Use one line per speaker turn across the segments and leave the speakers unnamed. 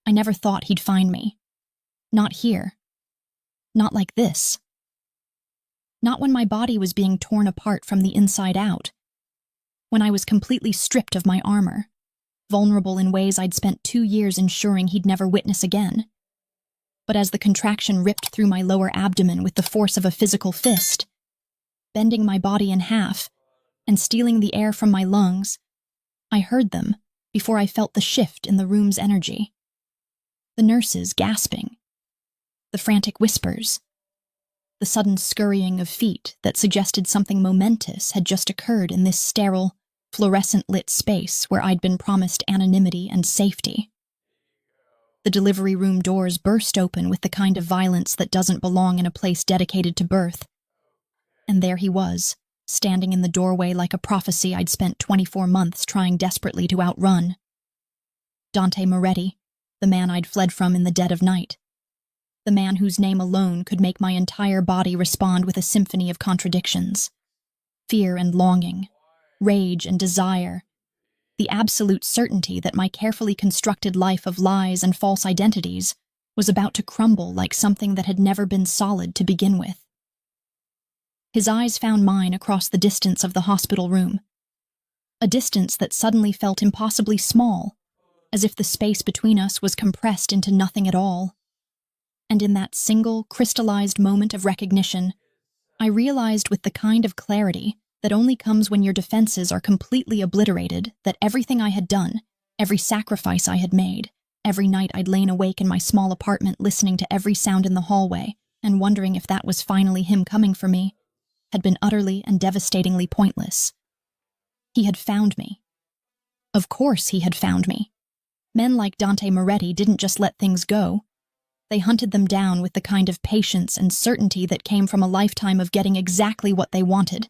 I never thought he'd find me. Not here. Not like this. Not when my body was being torn apart from the inside out. When I was completely stripped of my armor, vulnerable in ways I'd spent 2 years ensuring he'd never witness again. But as the contraction ripped through my lower abdomen with the force of a physical fist, bending my body in half and stealing the air from my lungs, I heard them before I felt the shift in the room's energy. The nurses gasping, the frantic whispers, the sudden scurrying of feet that suggested something momentous had just occurred in this sterile, fluorescent-lit space where I'd been promised anonymity and safety. The delivery room doors burst open with the kind of violence that doesn't belong in a place dedicated to birth. And there he was, standing in the doorway like a prophecy I'd spent 24 months trying desperately to outrun. Dante Moretti, the man I'd fled from in the dead of night. The man whose name alone could make my entire body respond with a symphony of contradictions. Fear and longing, rage and desire, the absolute certainty that my carefully constructed life of lies and false identities was about to crumble like something that had never been solid to begin with. His eyes found mine across the distance of the hospital room, a distance that suddenly felt impossibly small, as if the space between us was compressed into nothing at all. And in that single, crystallized moment of recognition, I realized with the kind of clarity that only comes when your defenses are completely obliterated that everything I had done, every sacrifice I had made, every night I'd lain awake in my small apartment listening to every sound in the hallway and wondering if that was finally him coming for me, had been utterly and devastatingly pointless. He had found me. Of course he had found me. Men like Dante Moretti didn't just let things go. They hunted them down with the kind of patience and certainty that came from a lifetime of getting exactly what they wanted.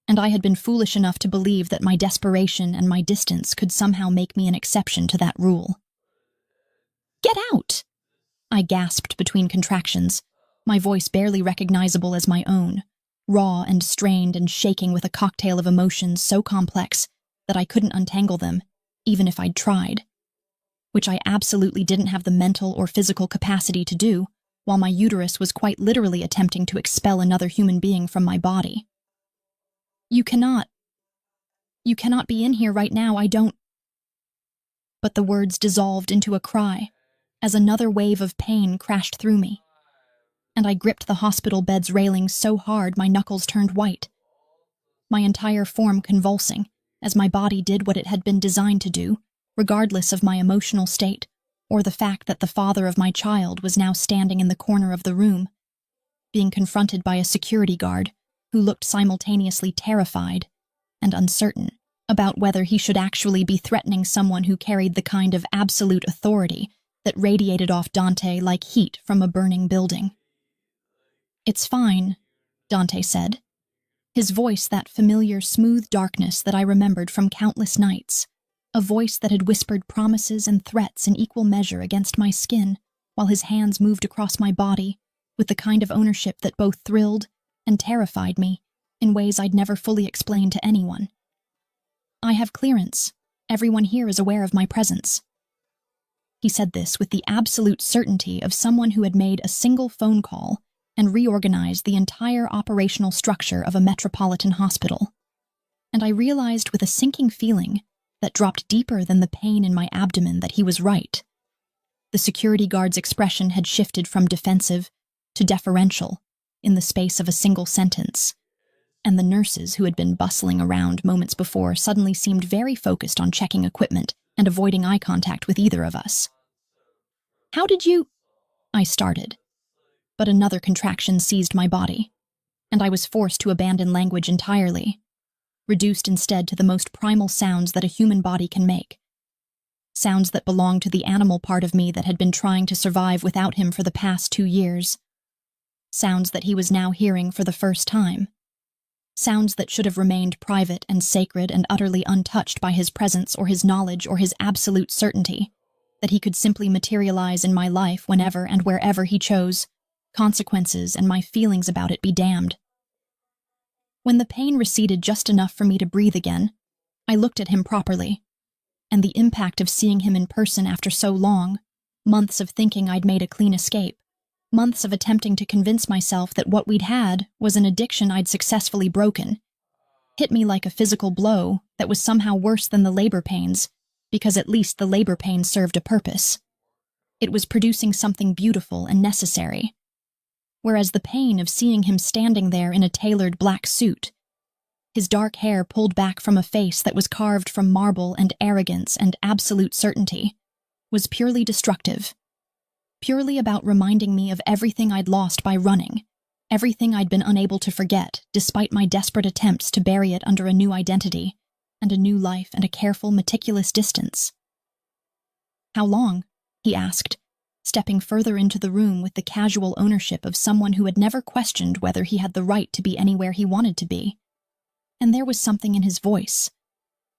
And I had been foolish enough to believe that my desperation and my distance could somehow make me an exception to that rule. "Get out!" I gasped between contractions, my voice barely recognizable as my own, raw and strained and shaking with a cocktail of emotions so complex that I couldn't untangle them, even if I'd tried. Which I absolutely didn't have the mental or physical capacity to do, while my uterus was quite literally attempting to expel another human being from my body. You cannot be in here right now, I don't." But the words dissolved into a cry as another wave of pain crashed through me, and I gripped the hospital bed's railings so hard my knuckles turned white, my entire form convulsing as my body did what it had been designed to do, regardless of my emotional state or the fact that the father of my child was now standing in the corner of the room, being confronted by a security guard who looked simultaneously terrified and uncertain about whether he should actually be threatening someone who carried the kind of absolute authority that radiated off Dante like heat from a burning building. "It's fine," Dante said, his voice that familiar smooth darkness that I remembered from countless nights, a voice that had whispered promises and threats in equal measure against my skin while his hands moved across my body with the kind of ownership that both thrilled and terrified me in ways I'd never fully explained to anyone. "I have clearance. Everyone here is aware of my presence." He said this with the absolute certainty of someone who had made a single phone call and reorganized the entire operational structure of a metropolitan hospital. And I realized with a sinking feeling that dropped deeper than the pain in my abdomen that he was right. The security guard's expression had shifted from defensive to deferential in the space of a single sentence, and the nurses who had been bustling around moments before suddenly seemed very focused on checking equipment and avoiding eye contact with either of us. "How did you—" I started, but another contraction seized my body, and I was forced to abandon language entirely, reduced instead to the most primal sounds that a human body can make. Sounds that belonged to the animal part of me that had been trying to survive without him for the past 2 years. Sounds that he was now hearing for the first time. Sounds that should have remained private and sacred and utterly untouched by his presence or his knowledge or his absolute certainty, that he could simply materialize in my life whenever and wherever he chose, consequences and my feelings about it be damned. When the pain receded just enough for me to breathe again, I looked at him properly, and the impact of seeing him in person after so long Months of thinking I'd made a clean escape. Months of attempting to convince myself that what we'd had was an addiction I'd successfully broken. Hit me like a physical blow that was somehow worse than the labor pains, because at least the labor pains served a purpose. It was producing something beautiful and necessary. Whereas the pain of seeing him standing there in a tailored black suit, his dark hair pulled back from a face that was carved from marble and arrogance and absolute certainty, was purely destructive. Purely about reminding me of everything I'd lost by running, everything I'd been unable to forget despite my desperate attempts to bury it under a new identity and a new life and a careful, meticulous distance. "How long?" he asked, stepping further into the room with the casual ownership of someone who had never questioned whether he had the right to be anywhere he wanted to be. And there was something in his voice,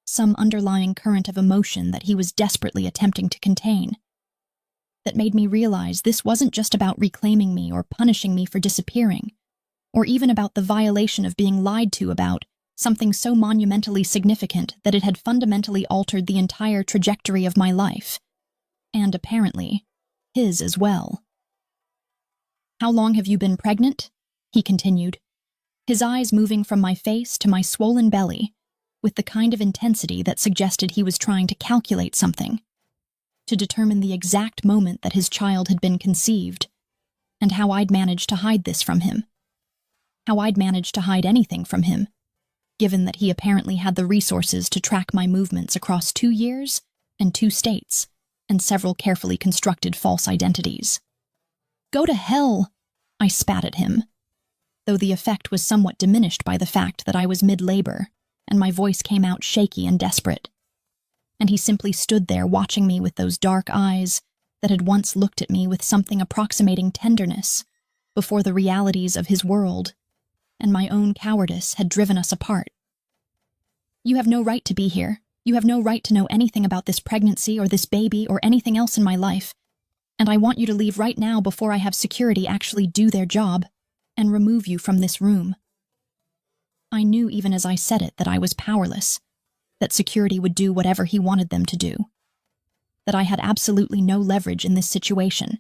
some underlying current of emotion that he was desperately attempting to contain, that made me realize this wasn't just about reclaiming me or punishing me for disappearing, or even about the violation of being lied to about something so monumentally significant that it had fundamentally altered the entire trajectory of my life, and apparently, his as well. "How long have you been pregnant?" he continued, his eyes moving from my face to my swollen belly with the kind of intensity that suggested he was trying to calculate something, to determine the exact moment that his child had been conceived, and how I'd managed to hide this from him. How I'd managed to hide anything from him, given that he apparently had the resources to track my movements across 2 years and 2 states, and several carefully constructed false identities. "Go to hell!" I spat at him, though the effect was somewhat diminished by the fact that I was mid-labor, and my voice came out shaky and desperate. And he simply stood there watching me with those dark eyes that had once looked at me with something approximating tenderness before the realities of his world and my own cowardice had driven us apart. "You have no right to be here. You have no right to know anything about this pregnancy or this baby or anything else in my life, and I want you to leave right now before I have security actually do their job and remove you from this room." I knew even as I said it that I was powerless, that security would do whatever he wanted them to do, that I had absolutely no leverage in this situation,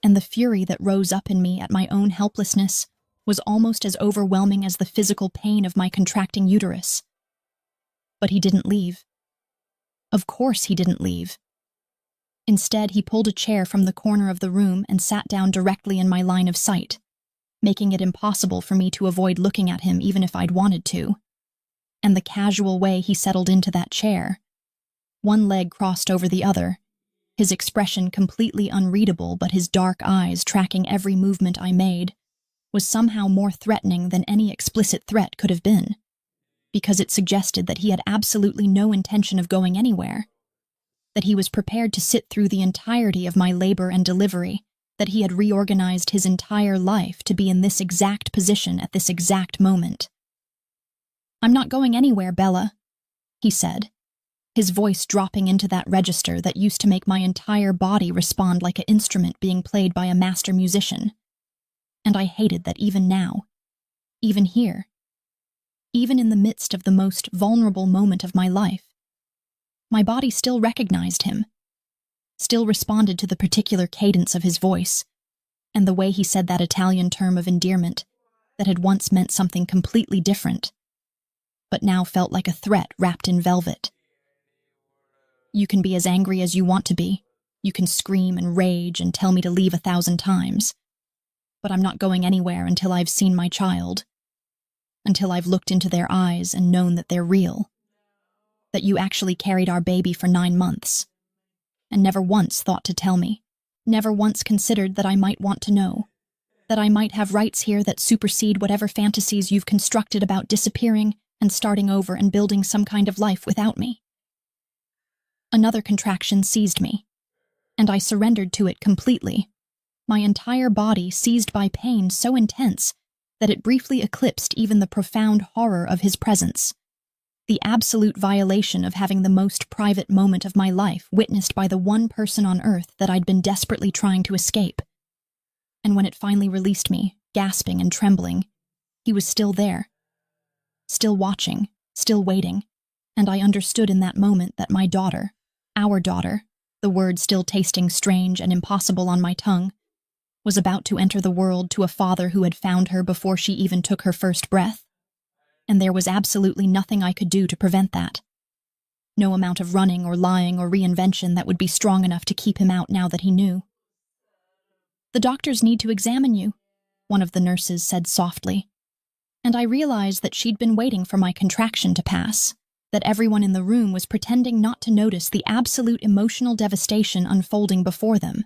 and the fury that rose up in me at my own helplessness was almost as overwhelming as the physical pain of my contracting uterus. But he didn't leave. Of course he didn't leave. Instead, he pulled a chair from the corner of the room and sat down directly in my line of sight, making it impossible for me to avoid looking at him even if I'd wanted to. And the casual way he settled into that chair, one leg crossed over the other, his expression completely unreadable but his dark eyes tracking every movement I made, was somehow more threatening than any explicit threat could have been, because it suggested that he had absolutely no intention of going anywhere, that he was prepared to sit through the entirety of my labor and delivery, that he had reorganized his entire life to be in this exact position at this exact moment. "I'm not going anywhere, Bella," he said, his voice dropping into that register that used to make my entire body respond like an instrument being played by a master musician. And I hated that even now, even here, even in the midst of the most vulnerable moment of my life, my body still recognized him, still responded to the particular cadence of his voice, and the way he said that Italian term of endearment that had once meant something completely different, but now felt like a threat wrapped in velvet. "You can be as angry as you want to be. You can scream and rage and tell me to leave 1,000 times. But I'm not going anywhere until I've seen my child, until I've looked into their eyes and known that they're real, that you actually carried our baby for 9 months, and never once thought to tell me, never once considered that I might want to know, that I might have rights here that supersede whatever fantasies you've constructed about disappearing and starting over and building some kind of life without me." Another contraction seized me, and I surrendered to it completely, my entire body seized by pain so intense that it briefly eclipsed even the profound horror of his presence, the absolute violation of having the most private moment of my life witnessed by the one person on earth that I'd been desperately trying to escape. And when it finally released me, gasping and trembling, he was still there, still watching, still waiting, and I understood in that moment that my daughter, our daughter, the word still tasting strange and impossible on my tongue, was about to enter the world to a father who had found her before she even took her first breath. And there was absolutely nothing I could do to prevent that. No amount of running or lying or reinvention that would be strong enough to keep him out now that he knew. "The doctors need to examine you," one of the nurses said softly, and I realized that she'd been waiting for my contraction to pass, that everyone in the room was pretending not to notice the absolute emotional devastation unfolding before them,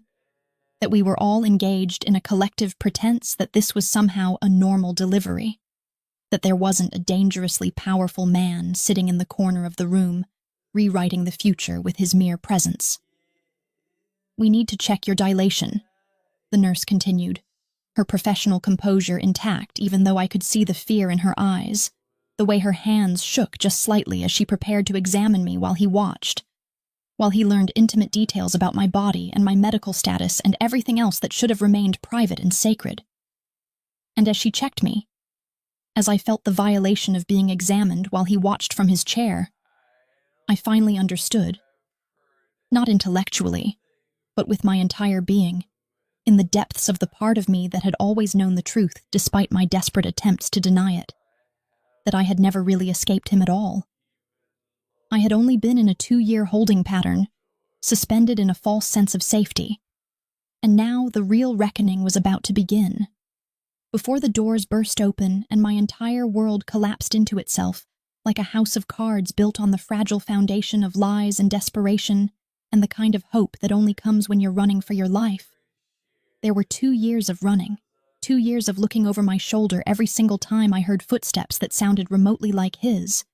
that we were all engaged in a collective pretense that this was somehow a normal delivery, that there wasn't a dangerously powerful man sitting in the corner of the room, rewriting the future with his mere presence. "We need to check your dilation," the nurse continued, her professional composure intact even though I could see the fear in her eyes, the way her hands shook just slightly as she prepared to examine me while he watched, while he learned intimate details about my body and my medical status and everything else that should have remained private and sacred. And as she checked me, as I felt the violation of being examined while he watched from his chair, I finally understood, not intellectually, but with my entire being, in the depths of the part of me that had always known the truth despite my desperate attempts to deny it, that I had never really escaped him at all. I had only been in a 2-year holding pattern, suspended in a false sense of safety, and now the real reckoning was about to begin. Before the doors burst open and my entire world collapsed into itself, like a house of cards built on the fragile foundation of lies and desperation and the kind of hope that only comes when you're running for your life. There were 2 years of running, 2 years of looking over my shoulder every single time I heard footsteps that sounded remotely like his.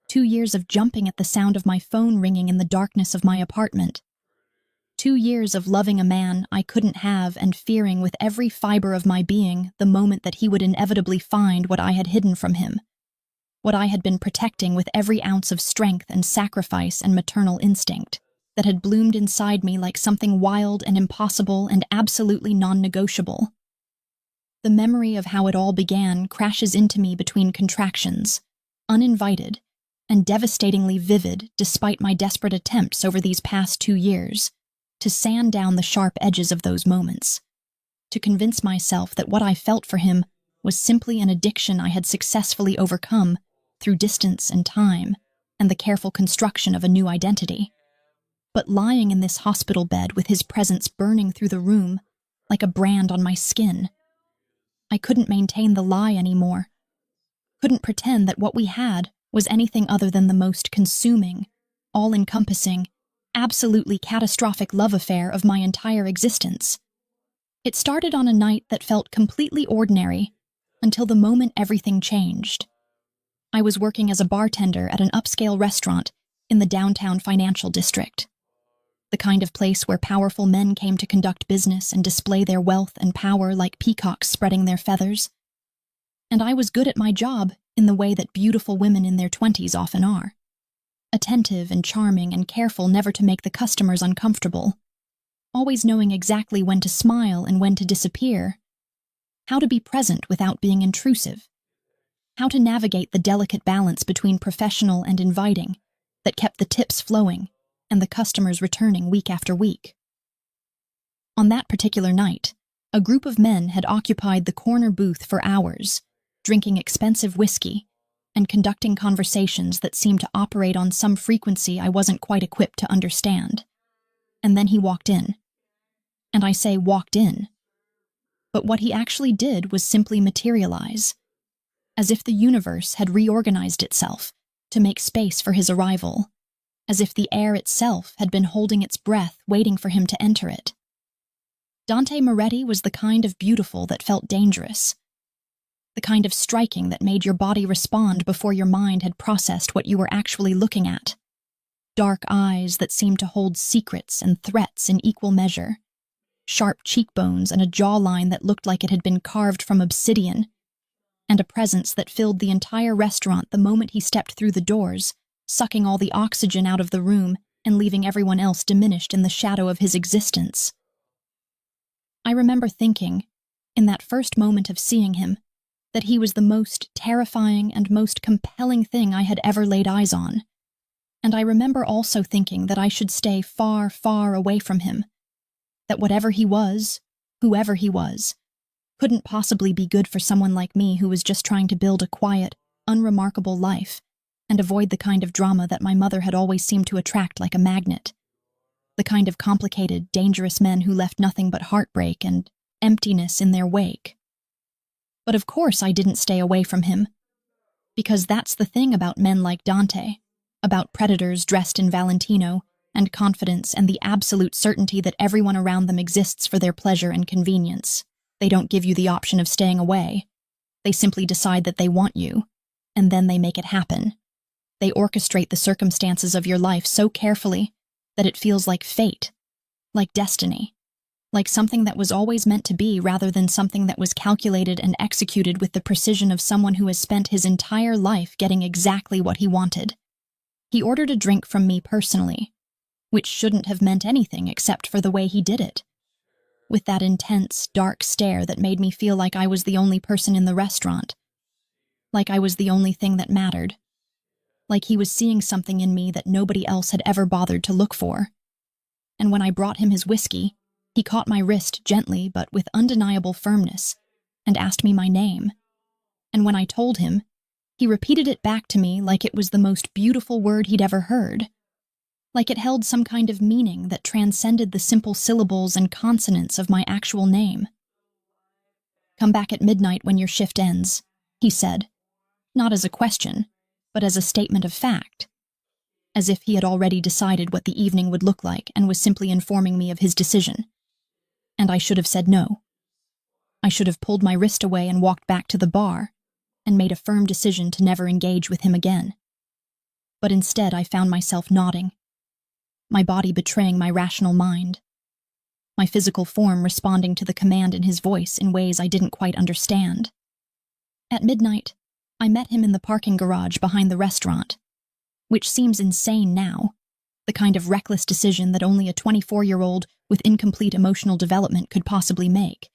2 years of jumping at the sound of my phone ringing in the darkness of my apartment. 2 years of loving a man I couldn't have and fearing with every fiber of my being the moment that he would inevitably find what I had hidden from him, what I had been protecting with every ounce of strength and sacrifice and maternal instinct that had bloomed inside me like something wild and impossible and absolutely non-negotiable. The memory of how it all began crashes into me between contractions, uninvited and devastatingly vivid despite my desperate attempts over these past 2 years to sand down the sharp edges of those moments, to convince myself that what I felt for him was simply an addiction I had successfully overcome through distance and time and the careful construction of a new identity. But lying in this hospital bed with his presence burning through the room like a brand on my skin, I couldn't maintain the lie anymore, couldn't pretend that what we had was anything other than the most consuming, all-encompassing, absolutely catastrophic love affair of my entire existence. It started on a night that felt completely ordinary until the moment everything changed. I was working as a bartender at an upscale restaurant in the downtown financial district, the kind of place where powerful men came to conduct business and display their wealth and power like peacocks spreading their feathers. And I was good at my job in the way that beautiful women in their 20s often are. Attentive and charming and careful never to make the customers uncomfortable, always knowing exactly when to smile and when to disappear, how to be present without being intrusive, how to navigate the delicate balance between professional and inviting that kept the tips flowing and the customers returning week after week. On that particular night, a group of men had occupied the corner booth for hours, drinking expensive whiskey and conducting conversations that seemed to operate on some frequency I wasn't quite equipped to understand. And then he walked in. And I say walked in. But what he actually did was simply materialize, as if the universe had reorganized itself to make space for his arrival, as if the air itself had been holding its breath waiting for him to enter it. Dante Moretti was the kind of beautiful that felt dangerous, the kind of striking that made your body respond before your mind had processed what you were actually looking at. Dark eyes that seemed to hold secrets and threats in equal measure, sharp cheekbones and a jawline that looked like it had been carved from obsidian, and a presence that filled the entire restaurant the moment he stepped through the doors, sucking all the oxygen out of the room and leaving everyone else diminished in the shadow of his existence. I remember thinking, in that first moment of seeing him, that he was the most terrifying and most compelling thing I had ever laid eyes on, And I remember also thinking that I should stay far, far away from him, that whatever he was, whoever he was, couldn't possibly be good for someone like me who was just trying to build a quiet, unremarkable life and avoid the kind of drama that my mother had always seemed to attract like a magnet. The kind of complicated, dangerous men who left nothing but heartbreak and emptiness in their wake. But of course I didn't stay away from him, because that's the thing about men like Dante, about predators dressed in Valentino and confidence and the absolute certainty that everyone around them exists for their pleasure and convenience. They don't give you the option of staying away. They simply decide that they want you, and then they make it happen. They orchestrate the circumstances of your life so carefully that it feels like fate, like destiny, like something that was always meant to be rather than something that was calculated and executed with the precision of someone who has spent his entire life getting exactly what he wanted. He ordered a drink from me personally, which shouldn't have meant anything except for the way he did it, with that intense, dark stare that made me feel like I was the only person in the restaurant, like I was the only thing that mattered, like he was seeing something in me that nobody else had ever bothered to look for. And when I brought him his whiskey, he caught my wrist gently but with undeniable firmness and asked me my name. And when I told him, he repeated it back to me like it was the most beautiful word he'd ever heard, like it held some kind of meaning that transcended the simple syllables and consonants of my actual name. "Come back at midnight when your shift ends," he said, not as a question, but as a statement of fact, as if he had already decided what the evening would look like and was simply informing me of his decision. And I should have said no. I should have pulled my wrist away and walked back to the bar and made a firm decision to never engage with him again. But instead I found myself nodding, my body betraying my rational mind, my physical form responding to the command in his voice in ways I didn't quite understand. At midnight, I met him in the parking garage behind the restaurant, which seems insane now, the kind of reckless decision that only a 24-year-old with incomplete emotional development could possibly make.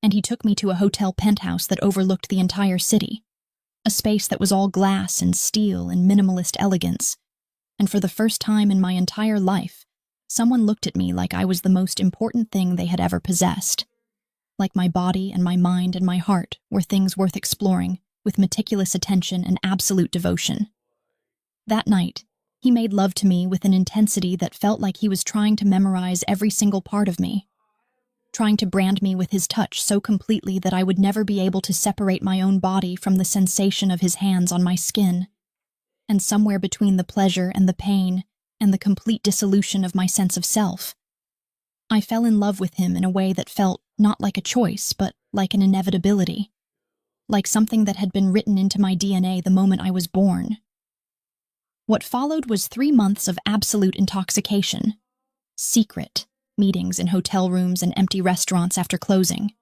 And he took me to a hotel penthouse that overlooked the entire city, a space that was all glass and steel and minimalist elegance. And for the first time in my entire life, someone looked at me like I was the most important thing they had ever possessed, like my body and my mind and my heart were things worth exploring with meticulous attention and absolute devotion. That night, he made love to me with an intensity that felt like he was trying to memorize every single part of me, trying to brand me with his touch so completely that I would never be able to separate my own body from the sensation of his hands on my skin. And somewhere between the pleasure and the pain and the complete dissolution of my sense of self, I fell in love with him in a way that felt not like a choice, but like an inevitability, like something that had been written into my DNA the moment I was born. What followed was 3 months of absolute intoxication, secret meetings in hotel rooms and empty restaurants after closing,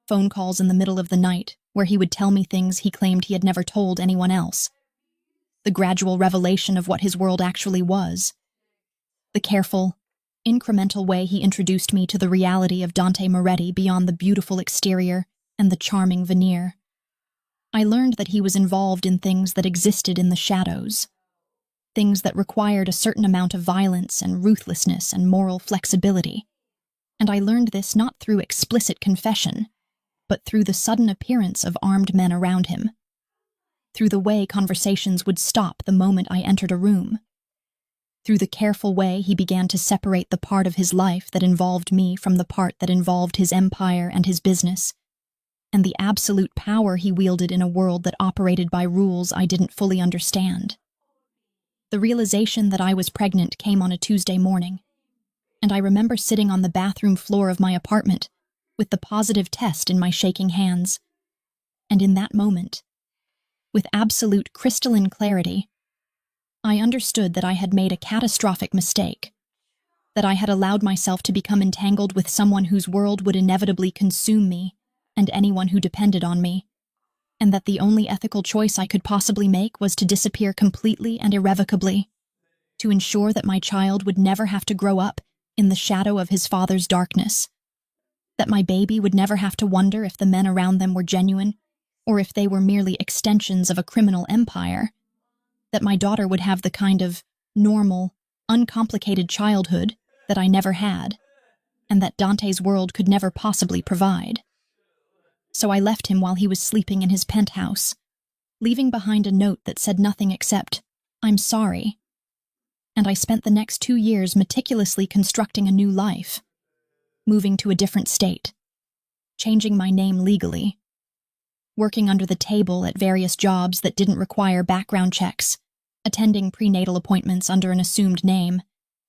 phone calls in the middle of the night where he would tell me things he claimed he had never told anyone else, the gradual revelation of what his world actually was, the careful, incremental way he introduced me to the reality of Dante Moretti beyond the beautiful exterior and the charming veneer. I learned that he was involved in things that existed in the shadows, things that required a certain amount of violence and ruthlessness and moral flexibility. And I learned this not through explicit confession, but through the sudden appearance of armed men around him, through the way conversations would stop the moment I entered a room, through the careful way he began to separate the part of his life that involved me from the part that involved his empire and his business, and the absolute power he wielded in a world that operated by rules I didn't fully understand. The realization that I was pregnant came on a Tuesday morning, and I remember sitting on the bathroom floor of my apartment with the positive test in my shaking hands. And in that moment, with absolute crystalline clarity, I understood that I had made a catastrophic mistake, that I had allowed myself to become entangled with someone whose world would inevitably consume me and anyone who depended on me, and that the only ethical choice I could possibly make was to disappear completely and irrevocably, to ensure that my child would never have to grow up in the shadow of his father's darkness, that my baby would never have to wonder if the men around them were genuine or if they were merely extensions of a criminal empire, that my daughter would have the kind of normal, uncomplicated childhood that I never had, and that Dante's world could never possibly provide. So I left him while he was sleeping in his penthouse, leaving behind a note that said nothing except, "I'm sorry." And I spent the next 2 years meticulously constructing a new life, moving to a different state, changing my name legally, working under the table at various jobs that didn't require background checks, attending prenatal appointments under an assumed name,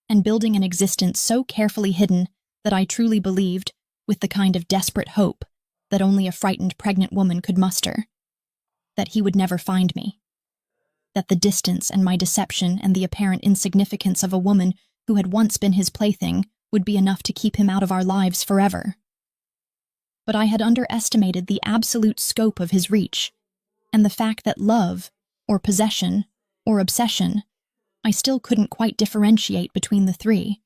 and building an existence so carefully hidden that I truly believed, with the kind of desperate hope that only a frightened pregnant woman could muster, that he would never find me, that the distance and my deception and the apparent insignificance of a woman who had once been his plaything would be enough to keep him out of our lives forever. But I had underestimated the absolute scope of his reach, and the fact that love, or possession, or obsession, I still couldn't quite differentiate between the three,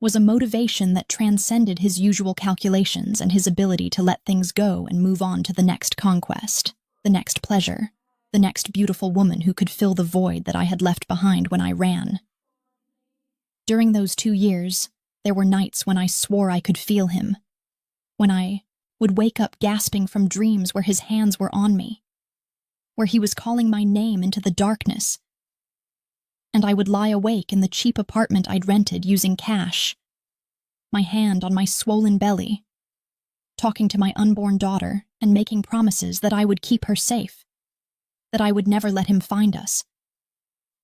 was a motivation that transcended his usual calculations and his ability to let things go and move on to the next conquest, the next pleasure, the next beautiful woman who could fill the void that I had left behind when I ran. During those 2 years, there were nights when I swore I could feel him, when I would wake up gasping from dreams where his hands were on me, where he was calling my name into the darkness, and I would lie awake in the cheap apartment I'd rented using cash, my hand on my swollen belly, talking to my unborn daughter and making promises that I would keep her safe, that I would never let him find us,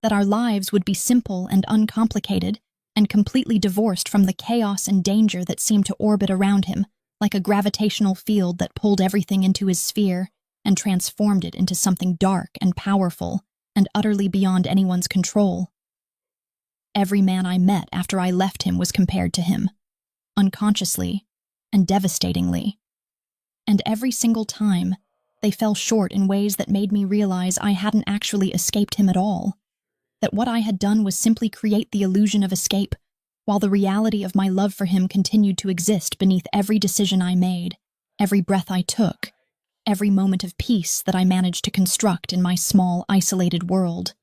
that our lives would be simple and uncomplicated and completely divorced from the chaos and danger that seemed to orbit around him, like a gravitational field that pulled everything into his sphere and transformed it into something dark and powerful and utterly beyond anyone's control. Every man I met after I left him was compared to him, unconsciously and devastatingly. And every single time, they fell short in ways that made me realize I hadn't actually escaped him at all, that what I had done was simply create the illusion of escape, while the reality of my love for him continued to exist beneath every decision I made, every breath I took, every moment of peace that I managed to construct in my small, isolated world.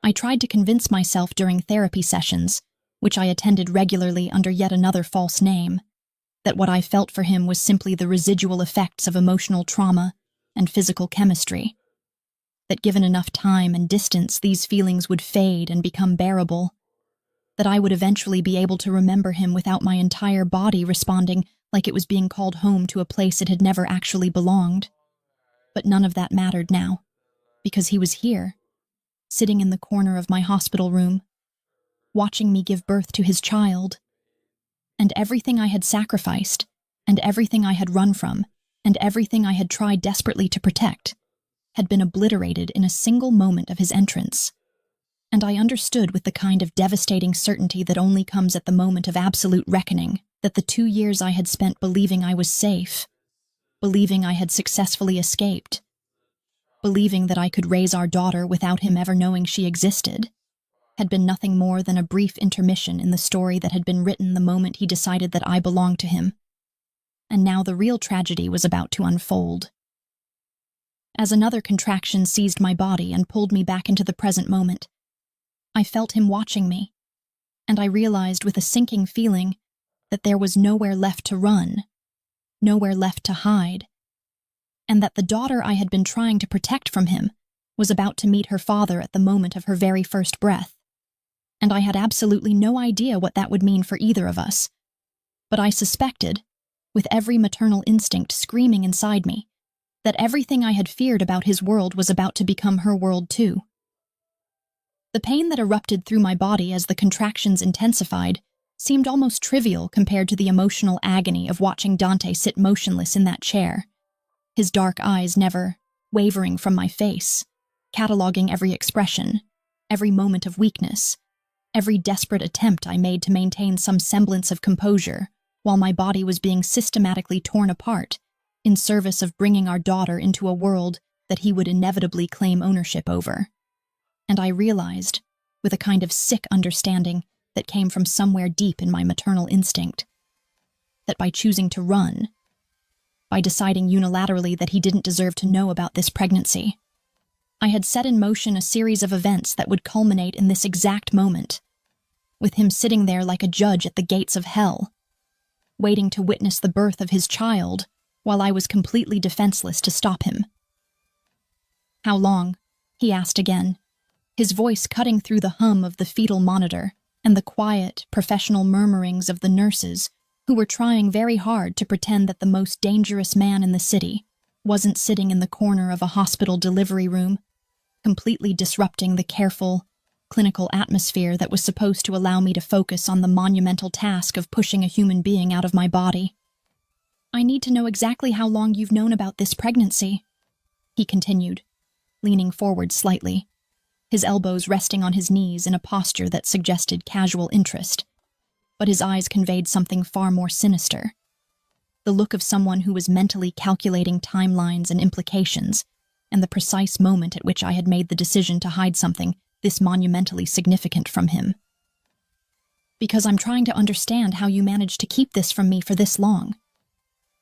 I tried to convince myself during therapy sessions, which I attended regularly under yet another false name, that what I felt for him was simply the residual effects of emotional trauma and physical chemistry, that given enough time and distance, these feelings would fade and become bearable, that I would eventually be able to remember him without my entire body responding like it was being called home to a place it had never actually belonged. But none of that mattered now, because he was here, sitting in the corner of my hospital room, watching me give birth to his child. And everything I had sacrificed, and everything I had run from, and everything I had tried desperately to protect, had been obliterated in a single moment of his entrance. And I understood with the kind of devastating certainty that only comes at the moment of absolute reckoning that the 2 years I had spent believing I was safe, believing I had successfully escaped, believing that I could raise our daughter without him ever knowing she existed, had been nothing more than a brief intermission in the story that had been written the moment he decided that I belonged to him. And now the real tragedy was about to unfold. As another contraction seized my body and pulled me back into the present moment, I felt him watching me, and I realized with a sinking feeling that there was nowhere left to run, nowhere left to hide, and that the daughter I had been trying to protect from him was about to meet her father at the moment of her very first breath. And I had absolutely no idea what that would mean for either of us. But I suspected, with every maternal instinct screaming inside me, that everything I had feared about his world was about to become her world too. The pain that erupted through my body as the contractions intensified seemed almost trivial compared to the emotional agony of watching Dante sit motionless in that chair, his dark eyes never wavering from my face, cataloging every expression, every moment of weakness, every desperate attempt I made to maintain some semblance of composure while my body was being systematically torn apart in service of bringing our daughter into a world that he would inevitably claim ownership over. And I realized, with a kind of sick understanding that came from somewhere deep in my maternal instinct, that by choosing to run, by deciding unilaterally that he didn't deserve to know about this pregnancy, I had set in motion a series of events that would culminate in this exact moment, with him sitting there like a judge at the gates of hell, waiting to witness the birth of his child while I was completely defenseless to stop him. "How long?" he asked again, his voice cutting through the hum of the fetal monitor and the quiet, professional murmurings of the nurses who were trying very hard to pretend that the most dangerous man in the city wasn't sitting in the corner of a hospital delivery room, completely disrupting the careful, clinical atmosphere that was supposed to allow me to focus on the monumental task of pushing a human being out of my body. "I need to know exactly how long you've known about this pregnancy," he continued, leaning forward slightly, his elbows resting on his knees in a posture that suggested casual interest, but his eyes conveyed something far more sinister. The look of someone who was mentally calculating timelines and implications, and the precise moment at which I had made the decision to hide something this monumentally significant from him. "Because I'm trying to understand how you managed to keep this from me for this long.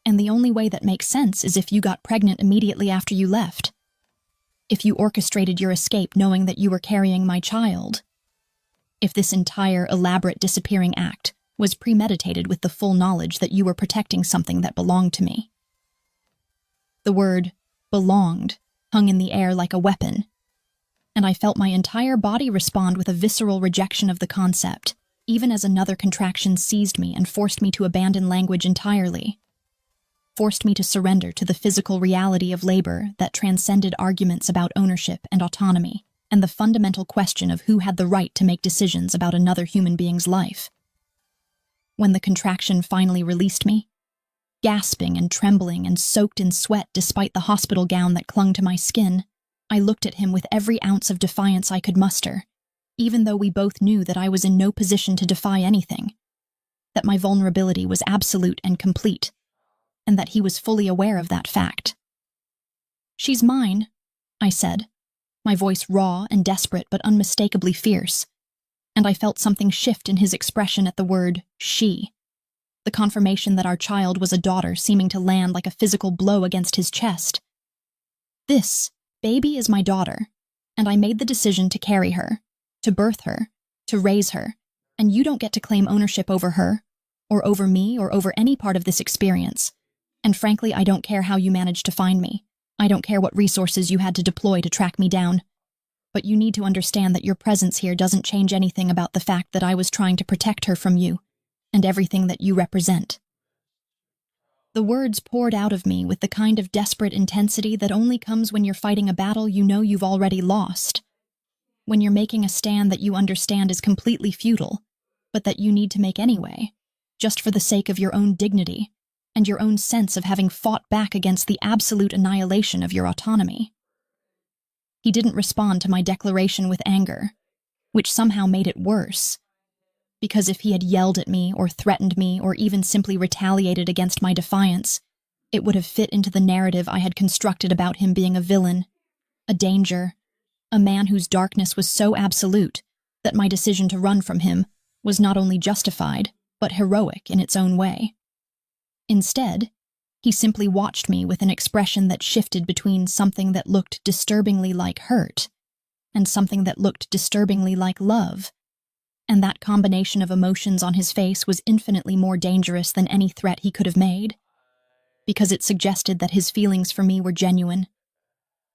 And the only way that makes sense is if you got pregnant immediately after you left. If you orchestrated your escape knowing that you were carrying my child. If this entire elaborate disappearing act was premeditated with the full knowledge that you were protecting something that belonged to me." The word "belonged" hung in the air like a weapon, and I felt my entire body respond with a visceral rejection of the concept, even as another contraction seized me and forced me to abandon language entirely. Forced me to surrender to the physical reality of labor that transcended arguments about ownership and autonomy, and the fundamental question of who had the right to make decisions about another human being's life. When the contraction finally released me, gasping and trembling and soaked in sweat despite the hospital gown that clung to my skin, I looked at him with every ounce of defiance I could muster, even though we both knew that I was in no position to defy anything, that my vulnerability was absolute and complete, and that he was fully aware of that fact. "She's mine," I said, my voice raw and desperate but unmistakably fierce, and I felt something shift in his expression at the word "she." The confirmation that our child was a daughter seeming to land like a physical blow against his chest. "This baby is my daughter, and I made the decision to carry her, to birth her, to raise her, and you don't get to claim ownership over her, or over me, or over any part of this experience. And frankly, I don't care how you managed to find me. I don't care what resources you had to deploy to track me down. But you need to understand that your presence here doesn't change anything about the fact that I was trying to protect her from you, and everything that you represent." The words poured out of me with the kind of desperate intensity that only comes when you're fighting a battle you know you've already lost. When you're making a stand that you understand is completely futile, but that you need to make anyway, just for the sake of your own dignity, and your own sense of having fought back against the absolute annihilation of your autonomy. He didn't respond to my declaration with anger, which somehow made it worse, because if he had yelled at me or threatened me or even simply retaliated against my defiance, it would have fit into the narrative I had constructed about him being a villain, a danger, a man whose darkness was so absolute that my decision to run from him was not only justified, but heroic in its own way. Instead, he simply watched me with an expression that shifted between something that looked disturbingly like hurt and something that looked disturbingly like love, and that combination of emotions on his face was infinitely more dangerous than any threat he could have made, because it suggested that his feelings for me were genuine,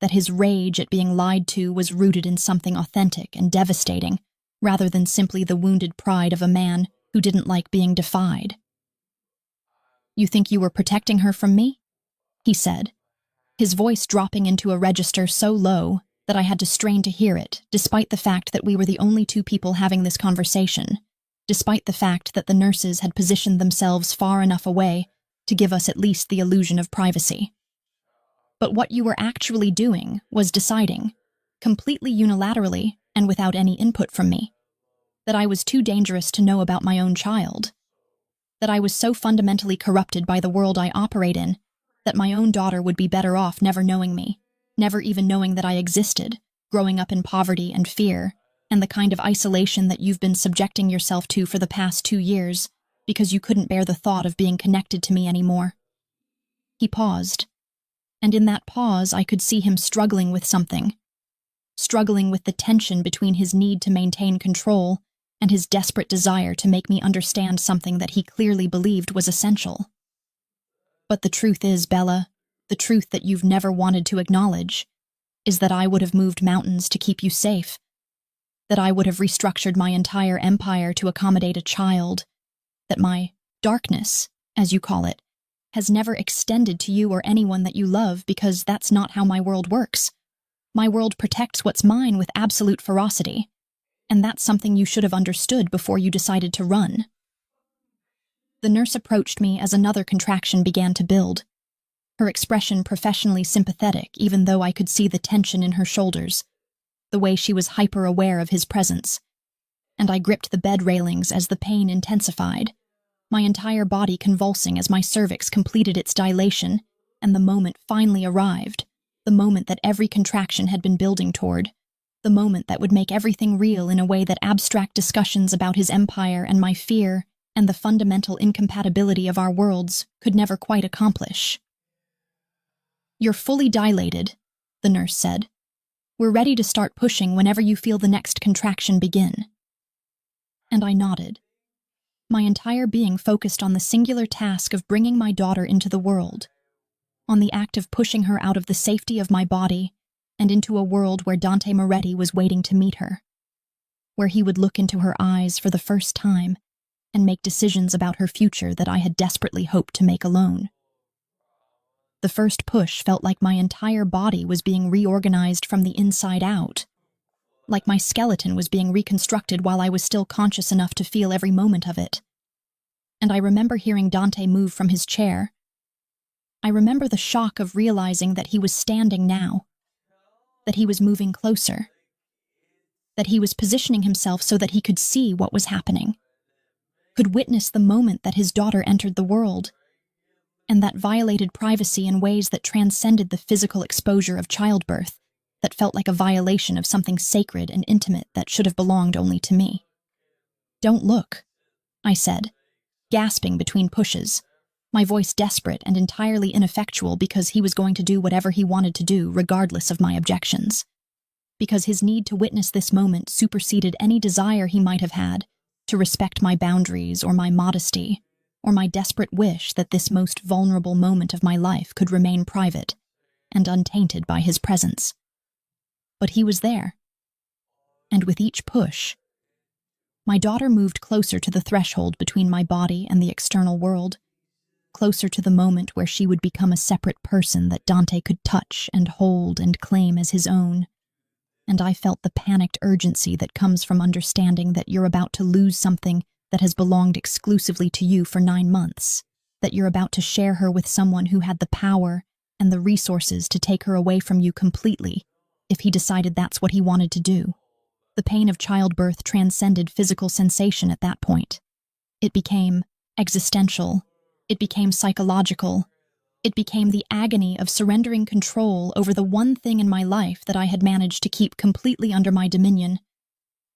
that his rage at being lied to was rooted in something authentic and devastating, rather than simply the wounded pride of a man who didn't like being defied. "You think you were protecting her from me?" he said, his voice dropping into a register so low that I had to strain to hear it, despite the fact that we were the only two people having this conversation, despite the fact that the nurses had positioned themselves far enough away to give us at least the illusion of privacy. "But what you were actually doing was deciding, completely unilaterally and without any input from me, that I was too dangerous to know about my own child, that I was so fundamentally corrupted by the world I operate in that my own daughter would be better off never knowing me, never even knowing that I existed, growing up in poverty and fear, and the kind of isolation that you've been subjecting yourself to for the past 2 years because you couldn't bear the thought of being connected to me anymore." He paused, and in that pause I could see him struggling with something, struggling with the tension between his need to maintain control and his desperate desire to make me understand something that he clearly believed was essential. But the truth is, Bella, the truth that you've never wanted to acknowledge, is that I would have moved mountains to keep you safe, that I would have restructured my entire empire to accommodate a child, that my darkness, as you call it, has never extended to you or anyone that you love because that's not how my world works. My world protects what's mine with absolute ferocity, and that's something you should have understood before you decided to run. The nurse approached me as another contraction began to build, her expression professionally sympathetic even though I could see the tension in her shoulders, the way she was hyper-aware of his presence, and I gripped the bed railings as the pain intensified, my entire body convulsing as my cervix completed its dilation, and the moment finally arrived, the moment that every contraction had been building toward, the moment that would make everything real in a way that abstract discussions about his empire and my fear and the fundamental incompatibility of our worlds could never quite accomplish. "You're fully dilated," the nurse said. "We're ready to start pushing whenever you feel the next contraction begin." And I nodded, my entire being focused on the singular task of bringing my daughter into the world, on the act of pushing her out of the safety of my body and into a world where Dante Moretti was waiting to meet her, where he would look into her eyes for the first time and make decisions about her future that I had desperately hoped to make alone. The first push felt like my entire body was being reorganized from the inside out, like my skeleton was being reconstructed while I was still conscious enough to feel every moment of it. And I remember hearing Dante move from his chair. I remember the shock of realizing that he was standing now, that he was moving closer, that he was positioning himself so that he could see what was happening, could witness the moment that his daughter entered the world, and that violated privacy in ways that transcended the physical exposure of childbirth, that felt like a violation of something sacred and intimate that should have belonged only to me. "Don't look," I said, gasping between pushes, my voice desperate and entirely ineffectual because he was going to do whatever he wanted to do regardless of my objections, because his need to witness this moment superseded any desire he might have had to respect my boundaries or my modesty or my desperate wish that this most vulnerable moment of my life could remain private and untainted by his presence. But he was there, and with each push, my daughter moved closer to the threshold between my body and the external world, closer to the moment where she would become a separate person that Dante could touch and hold and claim as his own. And I felt the panicked urgency that comes from understanding that you're about to lose something that has belonged exclusively to you for 9 months, that you're about to share her with someone who had the power and the resources to take her away from you completely if he decided that's what he wanted to do. The pain of childbirth transcended physical sensation at that point. It became existential. It became psychological. It became the agony of surrendering control over the one thing in my life that I had managed to keep completely under my dominion.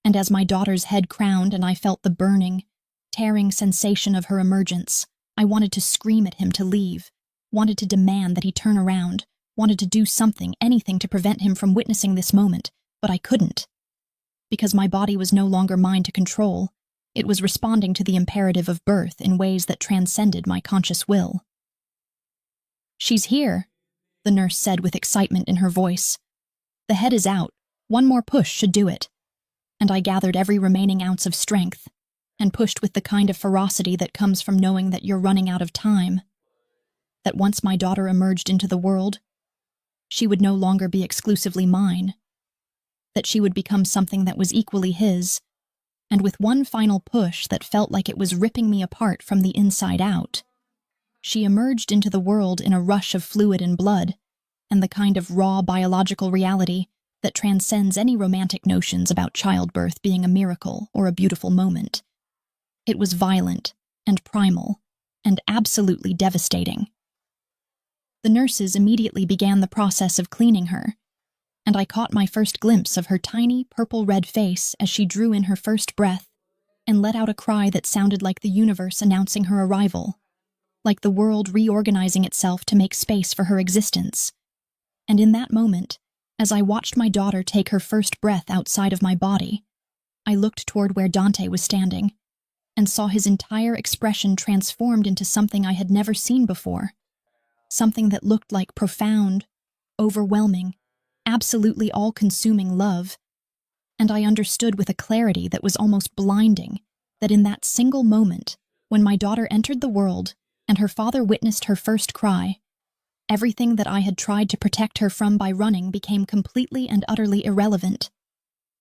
And as my daughter's head crowned and I felt the burning, tearing sensation of her emergence, I wanted to scream at him to leave, wanted to demand that he turn around, wanted to do something, anything to prevent him from witnessing this moment, but I couldn't. Because my body was no longer mine to control, it was responding to the imperative of birth in ways that transcended my conscious will. "She's here," the nurse said with excitement in her voice. "The head is out. One more push should do it." And I gathered every remaining ounce of strength and pushed with the kind of ferocity that comes from knowing that you're running out of time. That once my daughter emerged into the world, she would no longer be exclusively mine. That she would become something that was equally his, and with one final push that felt like it was ripping me apart from the inside out, she emerged into the world in a rush of fluid and blood, and the kind of raw biological reality that transcends any romantic notions about childbirth being a miracle or a beautiful moment. It was violent and primal and absolutely devastating. The nurses immediately began the process of cleaning her, and I caught my first glimpse of her tiny purple-red face as she drew in her first breath and let out a cry that sounded like the universe announcing her arrival, like the world reorganizing itself to make space for her existence. And in that moment, As I watched my daughter take her first breath outside of my body, I looked toward where Dante was standing and saw his entire expression transformed into something I had never seen before, something that looked like profound, overwhelming, absolutely all-consuming love. And I understood with a clarity that was almost blinding that in that single moment, when my daughter entered the world and her father witnessed her first cry, everything that I had tried to protect her from by running became completely and utterly irrelevant,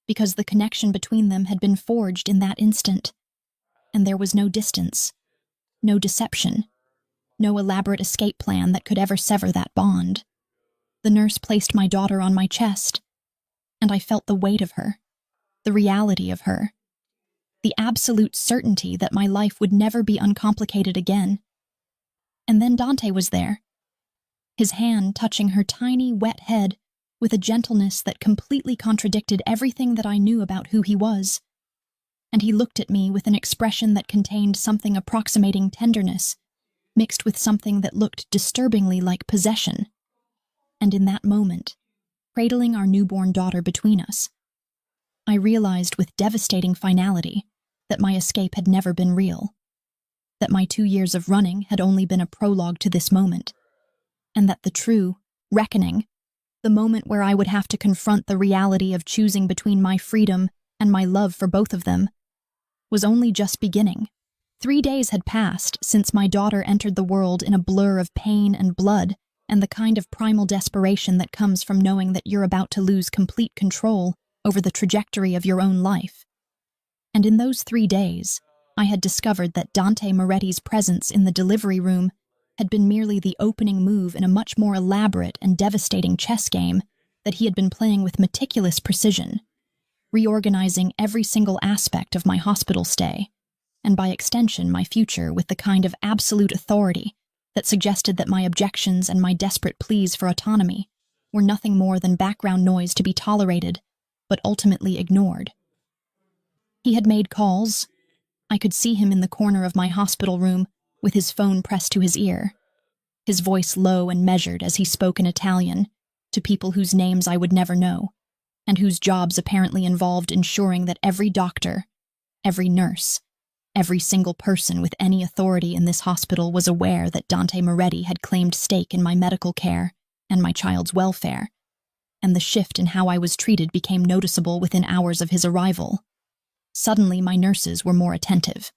because the connection between them had been forged in that instant, and there was no distance, no deception, no elaborate escape plan that could ever sever that bond. The nurse placed my daughter on my chest, and I felt the weight of her, the reality of her, the absolute certainty that my life would never be uncomplicated again. And then Dante was there, his hand touching her tiny, wet head with a gentleness that completely contradicted everything that I knew about who he was. And he looked at me with an expression that contained something approximating tenderness, mixed with something that looked disturbingly like possession. And in that moment, cradling our newborn daughter between us, I realized with devastating finality that my escape had never been real, that my 2 years of running had only been a prologue to this moment, and that the true reckoning, the moment where I would have to confront the reality of choosing between my freedom and my love for both of them, was only just beginning. 3 days had passed since my daughter entered the world in a blur of pain and blood and the kind of primal desperation that comes from knowing that you're about to lose complete control over the trajectory of your own life. And in those 3 days, I had discovered that Dante Moretti's presence in the delivery room had been merely the opening move in a much more elaborate and devastating chess game that he had been playing with meticulous precision, reorganizing every single aspect of my hospital stay, and by extension my future, with the kind of absolute authority that suggested that my objections and my desperate pleas for autonomy were nothing more than background noise to be tolerated, but ultimately ignored. He had made calls. I could see him in the corner of my hospital room with his phone pressed to his ear, his voice low and measured as he spoke in Italian to people whose names I would never know, and whose jobs apparently involved ensuring that every doctor, every nurse, every single person with any authority in this hospital was aware that Dante Moretti had claimed stake in my medical care and my child's welfare, and the shift in how I was treated became noticeable within hours of his arrival. Suddenly, my nurses were more attentive.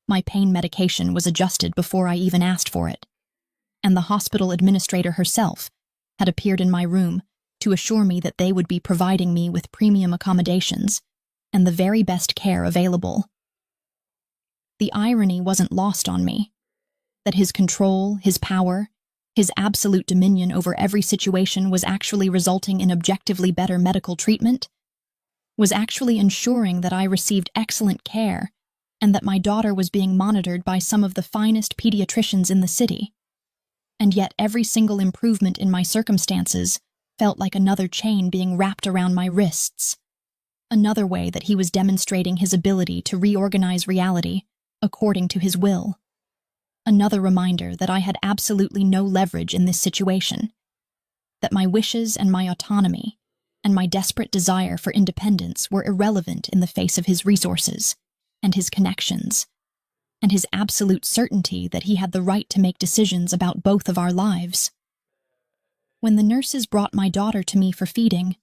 My pain medication was adjusted before I even asked for it, and the hospital administrator herself had appeared in my room to assure me that they would be providing me with premium accommodations and the very best care available. The irony wasn't lost on me, that his control, his power, his absolute dominion over every situation was actually resulting in objectively better medical treatment, was actually ensuring that I received excellent care and that my daughter was being monitored by some of the finest pediatricians in the city. And yet every single improvement in my circumstances felt like another chain being wrapped around my wrists, another way that he was demonstrating his ability to reorganize reality according to his will. Another reminder that I had absolutely no leverage in this situation, that my wishes and my autonomy and my desperate desire for independence were irrelevant in the face of his resources and his connections, and his absolute certainty that he had the right to make decisions about both of our lives. When the nurses brought my daughter to me for feeding,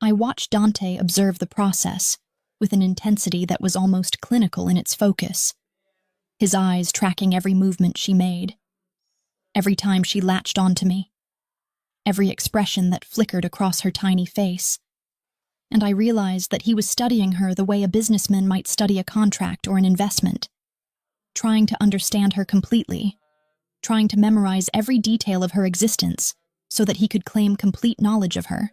I watched Dante observe the process with an intensity that was almost clinical in its focus, his eyes tracking every movement she made, every time she latched onto me, every expression that flickered across her tiny face. And I realized that he was studying her the way a businessman might study a contract or an investment, trying to understand her completely, trying to memorize every detail of her existence so that he could claim complete knowledge of her,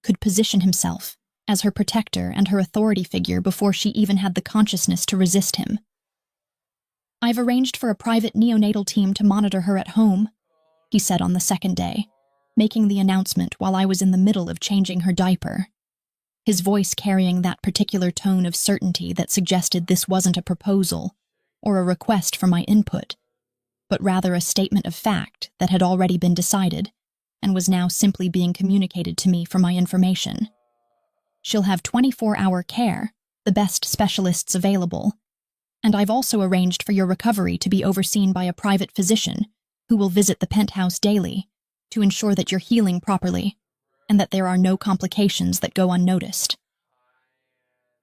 could position himself as her protector and her authority figure before she even had the consciousness to resist him. "I've arranged for a private neonatal team to monitor her at home," he said on the second day, making the announcement while I was in the middle of changing her diaper, his voice carrying that particular tone of certainty that suggested this wasn't a proposal or a request for my input, but rather a statement of fact that had already been decided and was now simply being communicated to me for my information. She'll have 24-hour care, the best specialists available, and I've also arranged for your recovery to be overseen by a private physician who will visit the penthouse daily to ensure that you're healing properly and that there are no complications that go unnoticed.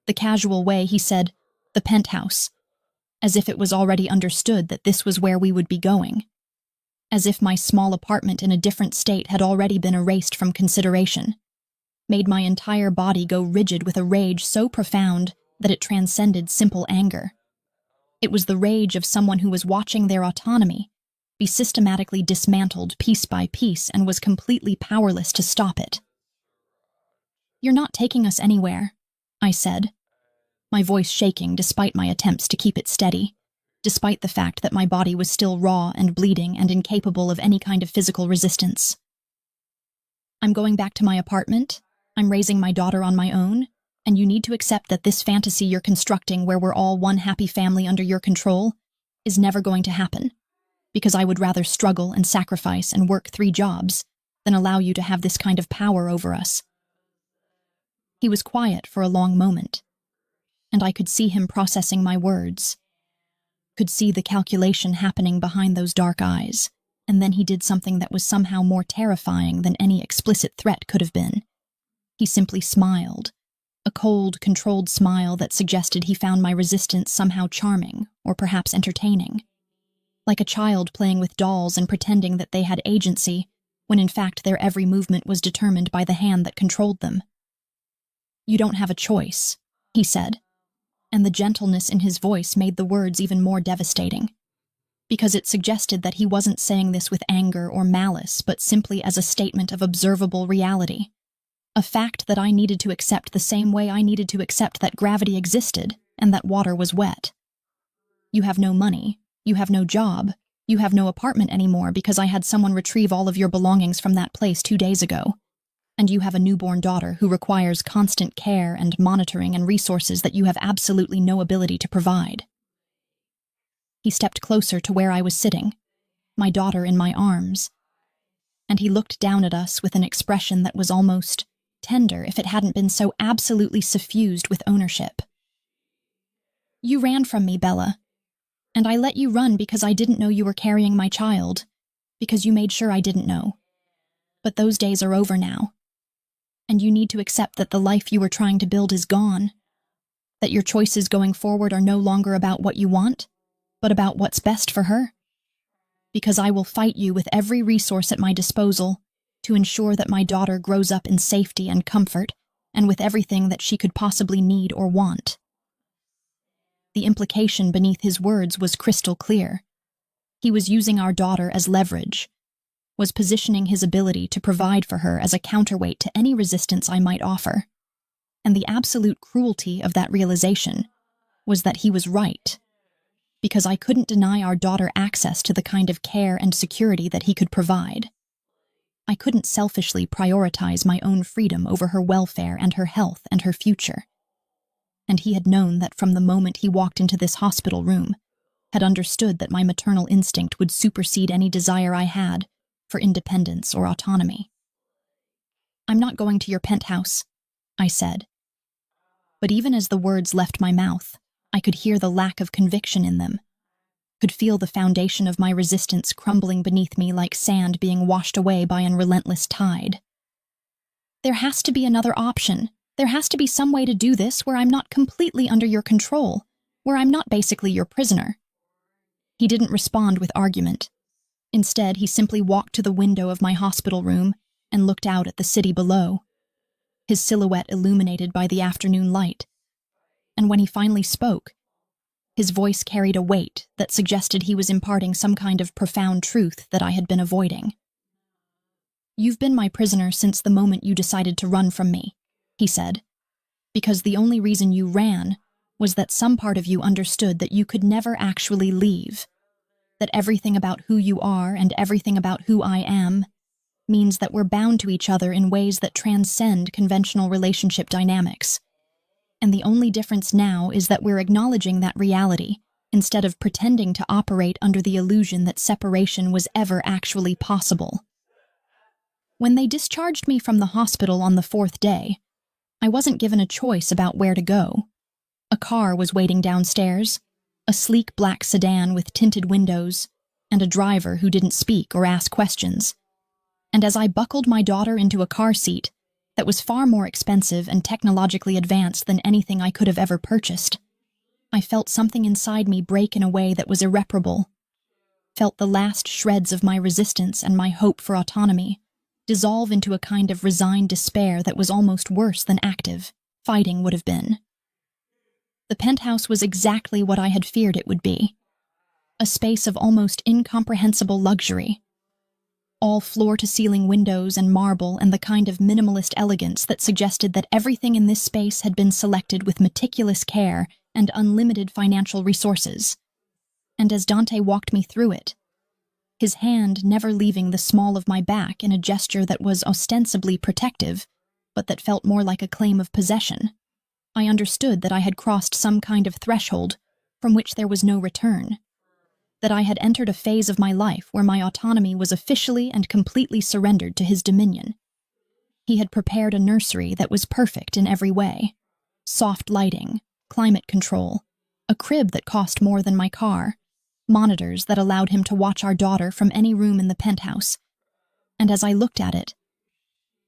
The casual way he said, the penthouse, as if it was already understood that this was where we would be going, as if my small apartment in a different state had already been erased from consideration, made my entire body go rigid with a rage so profound that it transcended simple anger. It was the rage of someone who was watching their autonomy be systematically dismantled piece by piece and was completely powerless to stop it. "You're not taking us anywhere," I said, my voice shaking despite my attempts to keep it steady, despite the fact that my body was still raw and bleeding and incapable of any kind of physical resistance. "I'm going back to my apartment, I'm raising my daughter on my own, and you need to accept that this fantasy you're constructing where we're all one happy family under your control is never going to happen, because I would rather struggle and sacrifice and work 3 jobs than allow you to have this kind of power over us." He was quiet for a long moment, and I could see him processing my words, could see the calculation happening behind those dark eyes, and then he did something that was somehow more terrifying than any explicit threat could have been. He simply smiled, a cold, controlled smile that suggested he found my resistance somehow charming or perhaps entertaining, like a child playing with dolls and pretending that they had agency when in fact their every movement was determined by the hand that controlled them. "You don't have a choice," he said, and the gentleness in his voice made the words even more devastating, because it suggested that he wasn't saying this with anger or malice, but simply as a statement of observable reality, a fact that I needed to accept the same way I needed to accept that gravity existed and that water was wet. "You have no money, you have no job, you have no apartment anymore because I had someone retrieve all of your belongings from that place 2 days ago. And you have a newborn daughter who requires constant care and monitoring and resources that you have absolutely no ability to provide." He stepped closer to where I was sitting, my daughter in my arms, and he looked down at us with an expression that was almost tender if it hadn't been so absolutely suffused with ownership. "You ran from me, Bella, and I let you run because I didn't know you were carrying my child, because you made sure I didn't know. But those days are over now. And you need to accept that the life you were trying to build is gone, that your choices going forward are no longer about what you want, but about what's best for her. Because I will fight you with every resource at my disposal to ensure that my daughter grows up in safety and comfort and with everything that she could possibly need or want." The implication beneath his words was crystal clear. He was using our daughter as leverage, was positioning his ability to provide for her as a counterweight to any resistance I might offer. And the absolute cruelty of that realization was that he was right, because I couldn't deny our daughter access to the kind of care and security that he could provide. I couldn't selfishly prioritize my own freedom over her welfare and her health and her future. And he had known that from the moment he walked into this hospital room, had understood that my maternal instinct would supersede any desire I had for independence or autonomy. "I'm not going to your penthouse," I said. But even as the words left my mouth, I could hear the lack of conviction in them, could feel the foundation of my resistance crumbling beneath me like sand being washed away by an relentless tide. "There has to be another option. There has to be some way to do this where I'm not completely under your control, where I'm not basically your prisoner." He didn't respond with argument. Instead, he simply walked to the window of my hospital room and looked out at the city below, his silhouette illuminated by the afternoon light. And when he finally spoke, his voice carried a weight that suggested he was imparting some kind of profound truth that I had been avoiding. "You've been my prisoner since the moment you decided to run from me," he said, "because the only reason you ran was that some part of you understood that you could never actually leave, that everything about who you are and everything about who I am means that we're bound to each other in ways that transcend conventional relationship dynamics. And the only difference now is that we're acknowledging that reality instead of pretending to operate under the illusion that separation was ever actually possible." When they discharged me from the hospital on the 4th day, I wasn't given a choice about where to go. A car was waiting downstairs, a sleek black sedan with tinted windows, and a driver who didn't speak or ask questions. And as I buckled my daughter into a car seat that was far more expensive and technologically advanced than anything I could have ever purchased, I felt something inside me break in a way that was irreparable. Felt the last shreds of my resistance and my hope for autonomy dissolve into a kind of resigned despair that was almost worse than active fighting would have been. The penthouse was exactly what I had feared it would be. A space of almost incomprehensible luxury. All floor-to-ceiling windows and marble and the kind of minimalist elegance that suggested that everything in this space had been selected with meticulous care and unlimited financial resources. And as Dante walked me through it, his hand never leaving the small of my back in a gesture that was ostensibly protective, but that felt more like a claim of possession, I understood that I had crossed some kind of threshold from which there was no return, that I had entered a phase of my life where my autonomy was officially and completely surrendered to his dominion. He had prepared a nursery that was perfect in every way. Soft lighting, climate control, a crib that cost more than my car, monitors that allowed him to watch our daughter from any room in the penthouse. And as I looked at it,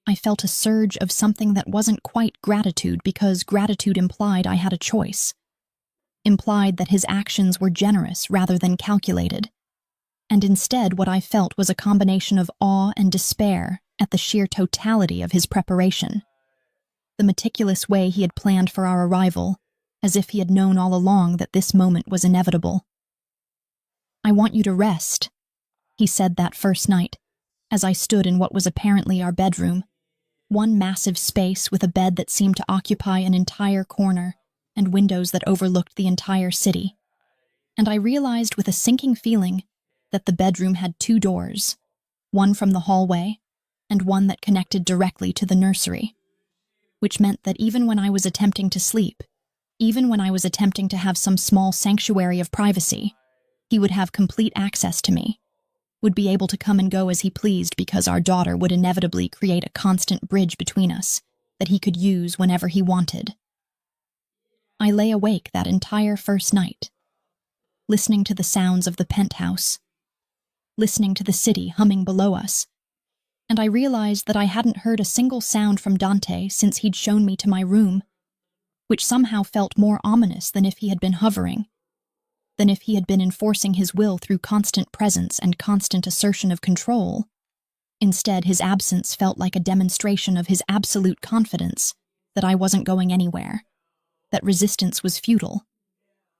I felt a surge of something that wasn't quite gratitude, because gratitude implied I had a choice. Implied that his actions were generous rather than calculated. And instead what I felt was a combination of awe and despair at the sheer totality of his preparation. The meticulous way he had planned for our arrival, as if he had known all along that this moment was inevitable. "I want you to rest," he said that first night, as I stood in what was apparently our bedroom, one massive space with a bed that seemed to occupy an entire corner and windows that overlooked the entire city. And I realized with a sinking feeling that the bedroom had 2 doors, one from the hallway and one that connected directly to the nursery, which meant that even when I was attempting to sleep, even when I was attempting to have some small sanctuary of privacy, he would have complete access to me, would be able to come and go as he pleased, because our daughter would inevitably create a constant bridge between us that he could use whenever he wanted. I lay awake that entire first night, listening to the sounds of the penthouse, listening to the city humming below us, and I realized that I hadn't heard a single sound from Dante since he'd shown me to my room, which somehow felt more ominous than if he had been hovering, than if he had been enforcing his will through constant presence and constant assertion of control. Instead, his absence felt like a demonstration of his absolute confidence that I wasn't going anywhere, that resistance was futile,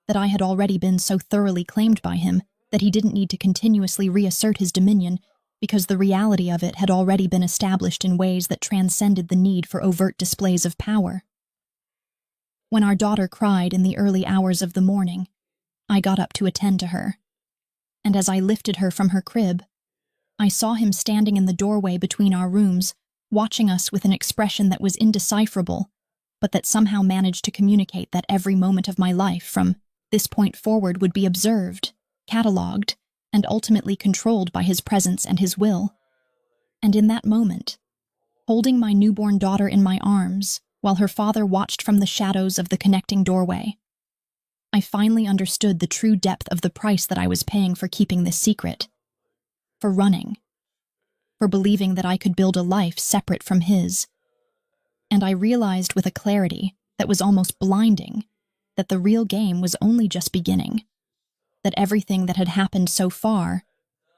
that I had already been so thoroughly claimed by him that he didn't need to continuously reassert his dominion, because the reality of it had already been established in ways that transcended the need for overt displays of power. When our daughter cried in the early hours of the morning, I got up to attend to her, and as I lifted her from her crib, I saw him standing in the doorway between our rooms, watching us with an expression that was indecipherable, but that somehow managed to communicate that every moment of my life from this point forward would be observed, catalogued, and ultimately controlled by his presence and his will. And in that moment, holding my newborn daughter in my arms while her father watched from the shadows of the connecting doorway, I finally understood the true depth of the price that I was paying for keeping this secret, for running, for believing that I could build a life separate from his. And I realized with a clarity that was almost blinding that the real game was only just beginning, that everything that had happened so far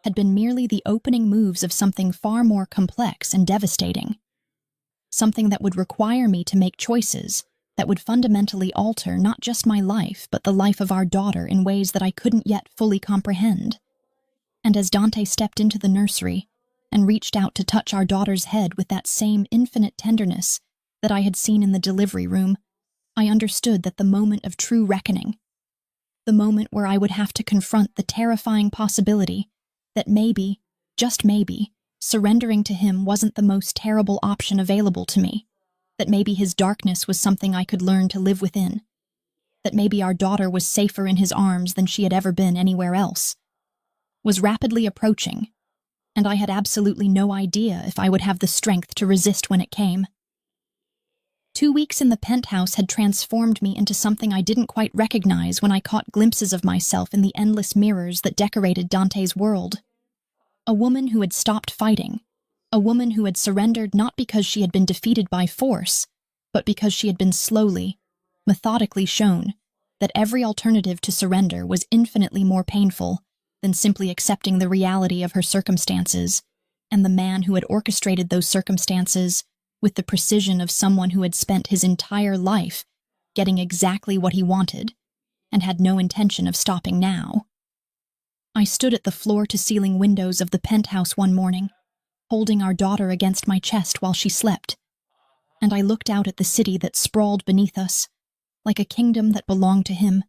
had been merely the opening moves of something far more complex and devastating, something that would require me to make choices that would fundamentally alter not just my life, but the life of our daughter in ways that I couldn't yet fully comprehend. And as Dante stepped into the nursery and reached out to touch our daughter's head with that same infinite tenderness that I had seen in the delivery room, I understood that the moment of true reckoning, the moment where I would have to confront the terrifying possibility that maybe, just maybe, surrendering to him wasn't the most terrible option available to me, that maybe his darkness was something I could learn to live within, that maybe our daughter was safer in his arms than she had ever been anywhere else, was rapidly approaching, and I had absolutely no idea if I would have the strength to resist when it came. 2 weeks in the penthouse had transformed me into something I didn't quite recognize when I caught glimpses of myself in the endless mirrors that decorated Dante's world. A woman who had stopped fighting, a woman who had surrendered not because she had been defeated by force, but because she had been slowly, methodically shown that every alternative to surrender was infinitely more painful than simply accepting the reality of her circumstances, and the man who had orchestrated those circumstances with the precision of someone who had spent his entire life getting exactly what he wanted and had no intention of stopping now. I stood at the floor-to-ceiling windows of the penthouse one morning, holding our daughter against my chest while she slept, and I looked out at the city that sprawled beneath us, like a kingdom that belonged to him.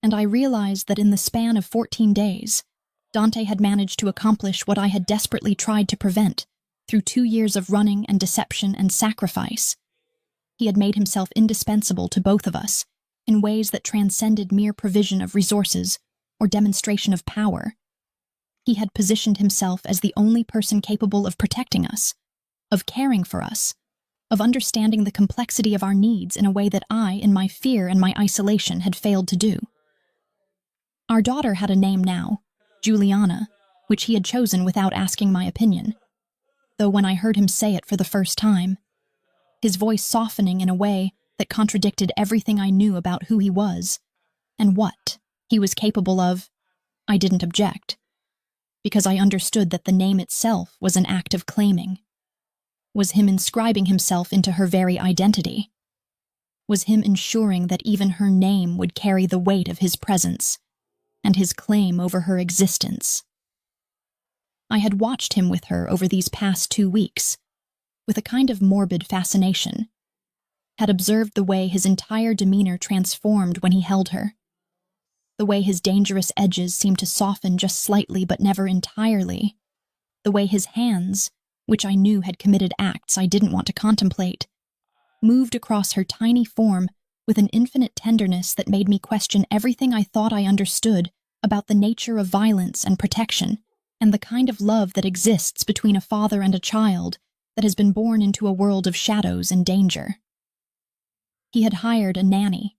And I realized that in the span of 14 days, Dante had managed to accomplish what I had desperately tried to prevent through 2 years of running and deception and sacrifice. He had made himself indispensable to both of us in ways that transcended mere provision of resources or demonstration of power. He had positioned himself as the only person capable of protecting us, of caring for us, of understanding the complexity of our needs in a way that I, in my fear and my isolation, had failed to do. Our daughter had a name now, Juliana, which he had chosen without asking my opinion, though when I heard him say it for the first time, his voice softening in a way that contradicted everything I knew about who he was and what he was capable of, I didn't object, because I understood that the name itself was an act of claiming, was him inscribing himself into her very identity, was him ensuring that even her name would carry the weight of his presence and his claim over her existence. I had watched him with her over these past 2 weeks, with a kind of morbid fascination, had observed the way his entire demeanor transformed when he held her, the way his dangerous edges seemed to soften just slightly but never entirely, the way his hands, which I knew had committed acts I didn't want to contemplate, moved across her tiny form with an infinite tenderness that made me question everything I thought I understood about the nature of violence and protection, and the kind of love that exists between a father and a child that has been born into a world of shadows and danger. He had hired a nanny,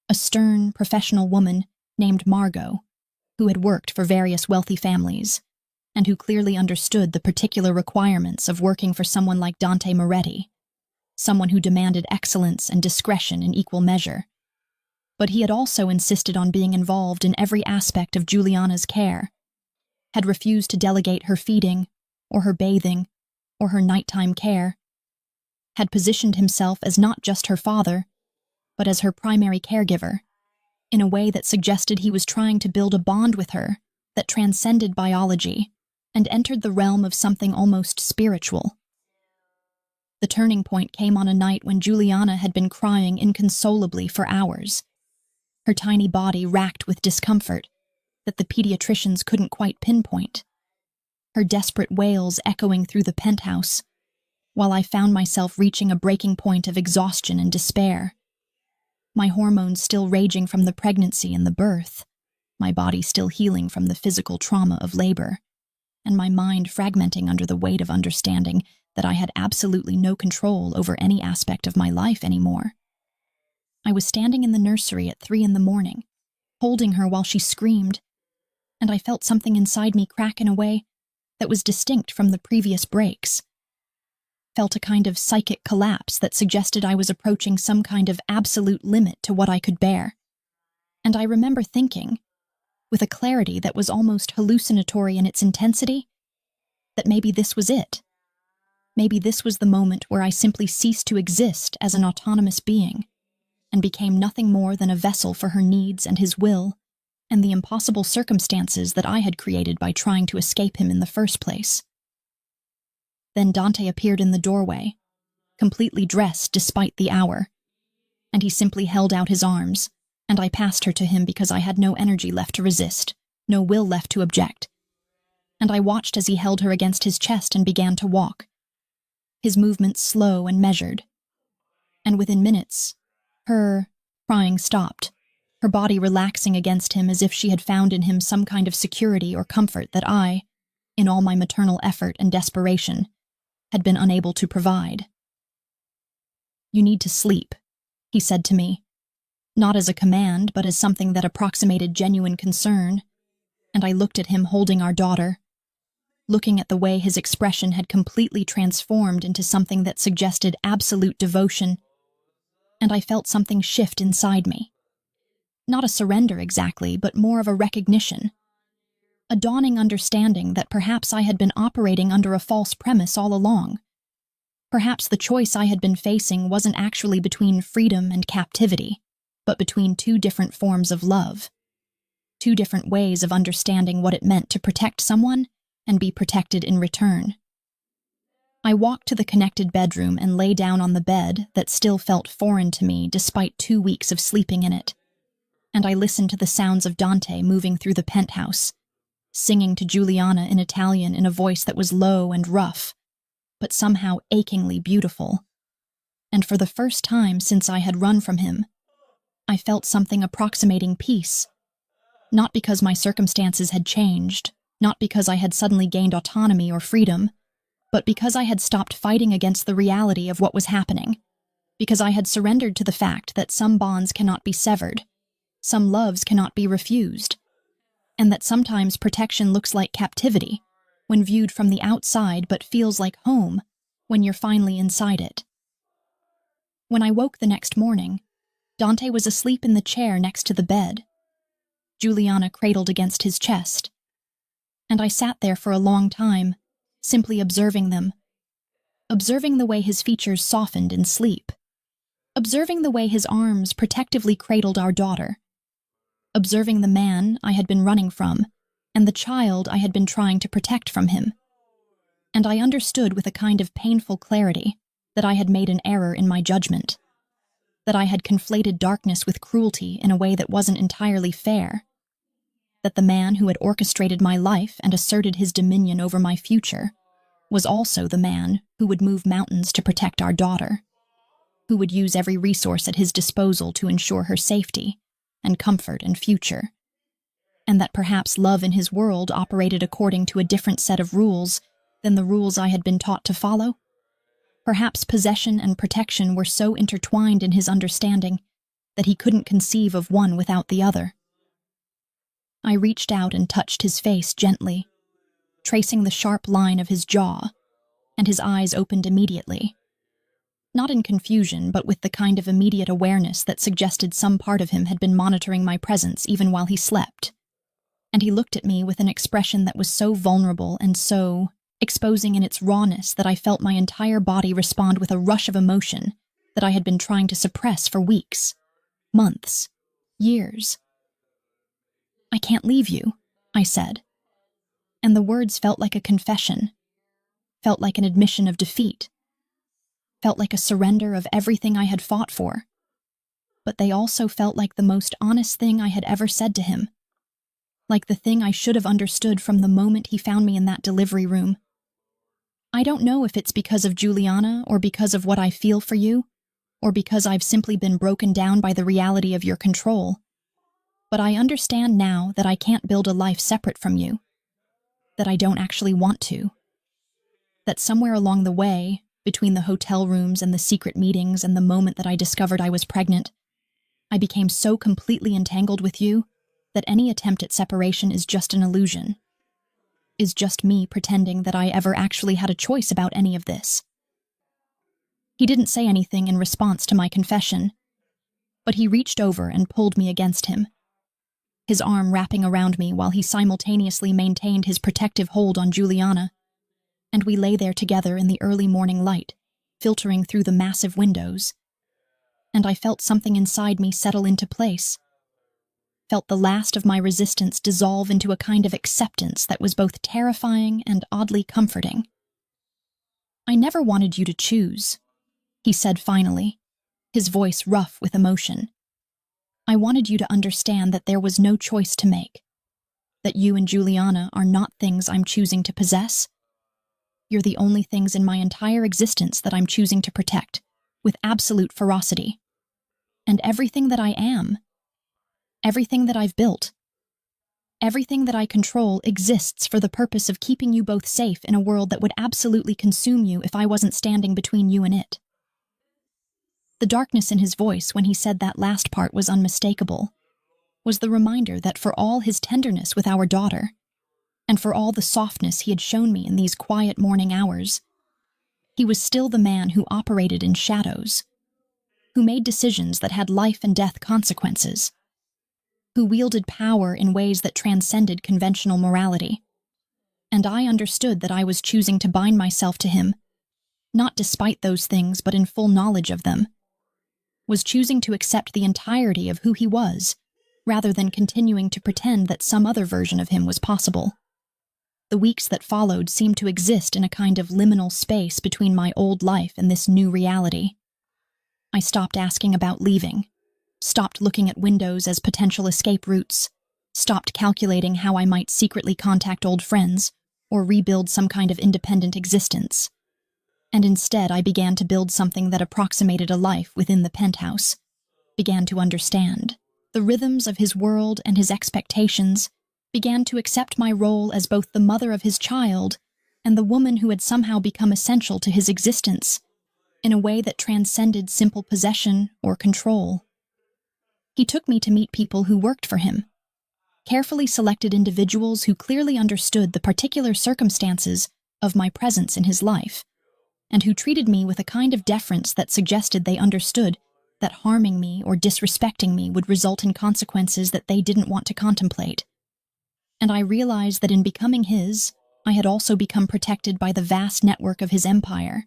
a stern, professional woman named Margot, who had worked for various wealthy families, and who clearly understood the particular requirements of working for someone like Dante Moretti, someone who demanded excellence and discretion in equal measure. But he had also insisted on being involved in every aspect of Juliana's care, had refused to delegate her feeding, or her bathing, or her nighttime care, had positioned himself as not just her father, but as her primary caregiver, in a way that suggested he was trying to build a bond with her that transcended biology and entered the realm of something almost spiritual. The turning point came on a night when Juliana had been crying inconsolably for hours, her tiny body racked with discomfort that the pediatricians couldn't quite pinpoint, her desperate wails echoing through the penthouse, while I found myself reaching a breaking point of exhaustion and despair. My hormones still raging from the pregnancy and the birth, my body still healing from the physical trauma of labor, and my mind fragmenting under the weight of understanding that I had absolutely no control over any aspect of my life anymore. I was standing in the nursery at 3 a.m, holding her while she screamed, and I felt something inside me crack in a way that was distinct from the previous breaks. Felt a kind of psychic collapse that suggested I was approaching some kind of absolute limit to what I could bear. And I remember thinking, with a clarity that was almost hallucinatory in its intensity, that maybe this was it. Maybe this was the moment where I simply ceased to exist as an autonomous being and became nothing more than a vessel for her needs and his will and the impossible circumstances that I had created by trying to escape him in the first place. Then Dante appeared in the doorway, completely dressed despite the hour, and he simply held out his arms, and I passed her to him because I had no energy left to resist, no will left to object. And I watched as he held her against his chest and began to walk, his movements slow and measured. And within minutes, her crying stopped, her body relaxing against him as if she had found in him some kind of security or comfort that I, in all my maternal effort and desperation, had been unable to provide. "You need to sleep," he said to me, not as a command, but as something that approximated genuine concern, and I looked at him holding our daughter, looking at the way his expression had completely transformed into something that suggested absolute devotion, and I felt something shift inside me. Not a surrender exactly, but more of a recognition. A dawning understanding that perhaps I had been operating under a false premise all along. Perhaps the choice I had been facing wasn't actually between freedom and captivity, but between two different forms of love. Two different ways of understanding what it meant to protect someone and be protected in return. I walked to the connected bedroom and lay down on the bed that still felt foreign to me despite 2 weeks of sleeping in it. And I listened to the sounds of Dante moving through the penthouse, singing to Juliana in Italian in a voice that was low and rough, but somehow achingly beautiful. And for the first time since I had run from him, I felt something approximating peace. Not because my circumstances had changed, not because I had suddenly gained autonomy or freedom, but because I had stopped fighting against the reality of what was happening, because I had surrendered to the fact that some bonds cannot be severed, some loves cannot be refused, and that sometimes protection looks like captivity when viewed from the outside but feels like home when you're finally inside it. When I woke the next morning, Dante was asleep in the chair next to the bed, Juliana cradled against his chest, and I sat there for a long time, simply observing them, observing the way his features softened in sleep, observing the way his arms protectively cradled our daughter, observing the man I had been running from and the child I had been trying to protect from him. And I understood with a kind of painful clarity that I had made an error in my judgment, that I had conflated darkness with cruelty in a way that wasn't entirely fair, that the man who had orchestrated my life and asserted his dominion over my future was also the man who would move mountains to protect our daughter, who would use every resource at his disposal to ensure her safety and comfort and future, and that perhaps love in his world operated according to a different set of rules than the rules I had been taught to follow. Perhaps possession and protection were so intertwined in his understanding that he couldn't conceive of one without the other. I reached out and touched his face gently, tracing the sharp line of his jaw, and his eyes opened immediately. Not in confusion, but with the kind of immediate awareness that suggested some part of him had been monitoring my presence even while he slept. And he looked at me with an expression that was so vulnerable and so exposing in its rawness that I felt my entire body respond with a rush of emotion that I had been trying to suppress for weeks, months, years. "I can't leave you," I said. And the words felt like a confession, felt like an admission of defeat, felt like a surrender of everything I had fought for. But they also felt like the most honest thing I had ever said to him, like the thing I should have understood from the moment he found me in that delivery room. I don't know if it's because of Juliana or because of what I feel for you, or because I've simply been broken down by the reality of your control, but I understand now that I can't build a life separate from you, that I don't actually want to, that somewhere along the way, between the hotel rooms and the secret meetings and the moment that I discovered I was pregnant, I became so completely entangled with you that any attempt at separation is just an illusion, is just me pretending that I ever actually had a choice about any of this. He didn't say anything in response to my confession, but he reached over and pulled me against him, his arm wrapping around me while he simultaneously maintained his protective hold on Juliana, and we lay there together in the early morning light, filtering through the massive windows, and I felt something inside me settle into place, felt the last of my resistance dissolve into a kind of acceptance that was both terrifying and oddly comforting. "I never wanted you to choose," he said finally, his voice rough with emotion. "I wanted you to understand that there was no choice to make, that you and Juliana are not things I'm choosing to possess. You're the only things in my entire existence that I'm choosing to protect, with absolute ferocity. And everything that I am, everything that I've built, Everything that I control exists for the purpose of keeping you both safe in a world that would absolutely consume you if I wasn't standing between you and it." The darkness in his voice when he said that last part was unmistakable, was the reminder that for all his tenderness with our daughter, and for all the softness he had shown me in these quiet morning hours, he was still the man who operated in shadows, who made decisions that had life and death consequences, who wielded power in ways that transcended conventional morality. And I understood that I was choosing to bind myself to him, not despite those things but in full knowledge of them, was choosing to accept the entirety of who he was, rather than continuing to pretend that some other version of him was possible. The weeks that followed seemed to exist in a kind of liminal space between my old life and this new reality. I stopped asking about leaving, stopped looking at windows as potential escape routes, stopped calculating how I might secretly contact old friends or rebuild some kind of independent existence. And instead I began to build something that approximated a life within the penthouse, began to understand the rhythms of his world and his expectations, began to accept my role as both the mother of his child and the woman who had somehow become essential to his existence, in a way that transcended simple possession or control. He took me to meet people who worked for him, carefully selected individuals who clearly understood the particular circumstances of my presence in his life, and who treated me with a kind of deference that suggested they understood that harming me or disrespecting me would result in consequences that they didn't want to contemplate. And I realized that in becoming his, I had also become protected by the vast network of his empire,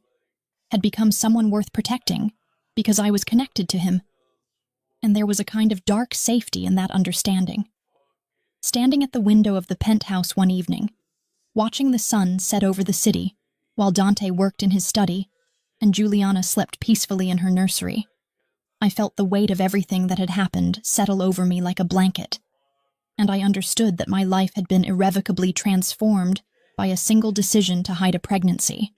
had become someone worth protecting because I was connected to him. And there was a kind of dark safety in that understanding. Standing at the window of the penthouse one evening, watching the sun set over the city, while Dante worked in his study and Juliana slept peacefully in her nursery, I felt the weight of everything that had happened settle over me like a blanket, and I understood that my life had been irrevocably transformed by a single decision to hide a pregnancy,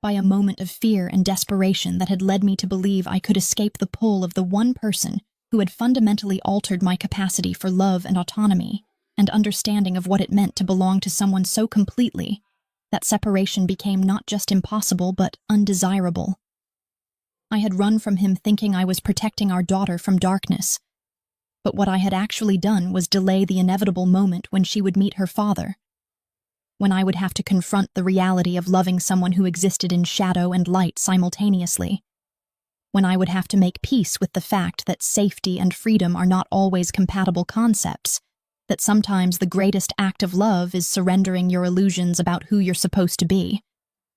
by a moment of fear and desperation that had led me to believe I could escape the pull of the one person who had fundamentally altered my capacity for love and autonomy and understanding of what it meant to belong to someone so completely that separation became not just impossible but undesirable. I had run from him thinking I was protecting our daughter from darkness, but what I had actually done was delay the inevitable moment when she would meet her father, when I would have to confront the reality of loving someone who existed in shadow and light simultaneously, when I would have to make peace with the fact that safety and freedom are not always compatible concepts, that sometimes the greatest act of love is surrendering your illusions about who you're supposed to be,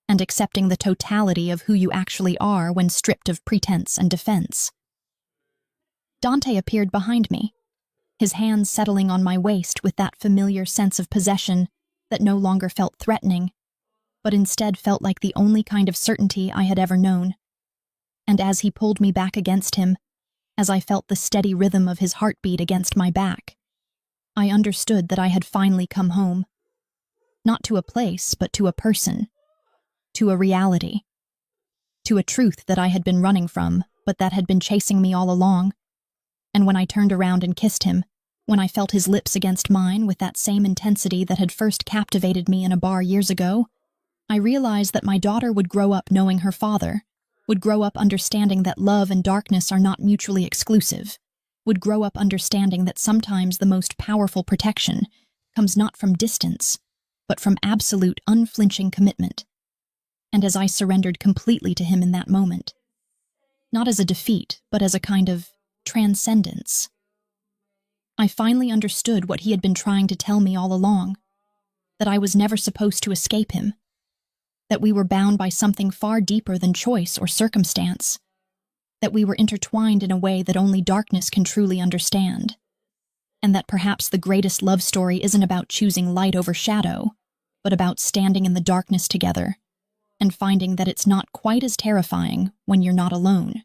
and accepting the totality of who you actually are when stripped of pretense and defense. Dante appeared behind me, his hands settling on my waist with that familiar sense of possession that no longer felt threatening, but instead felt like the only kind of certainty I had ever known. And as he pulled me back against him, as I felt the steady rhythm of his heartbeat against my back, I understood that I had finally come home, not to a place, but to a person, to a reality, to a truth that I had been running from, but that had been chasing me all along. And when I turned around and kissed him, when I felt his lips against mine with that same intensity that had first captivated me in a bar years ago, I realized that my daughter would grow up knowing her father, would grow up understanding that love and darkness are not mutually exclusive, would grow up understanding that sometimes the most powerful protection comes not from distance, but from absolute unflinching commitment. And as I surrendered completely to him in that moment, not as a defeat, but as a kind of transcendence, I finally understood what he had been trying to tell me all along, that I was never supposed to escape him, that we were bound by something far deeper than choice or circumstance, that we were intertwined in a way that only darkness can truly understand, and that perhaps the greatest love story isn't about choosing light over shadow, but about standing in the darkness together and finding that it's not quite as terrifying when you're not alone.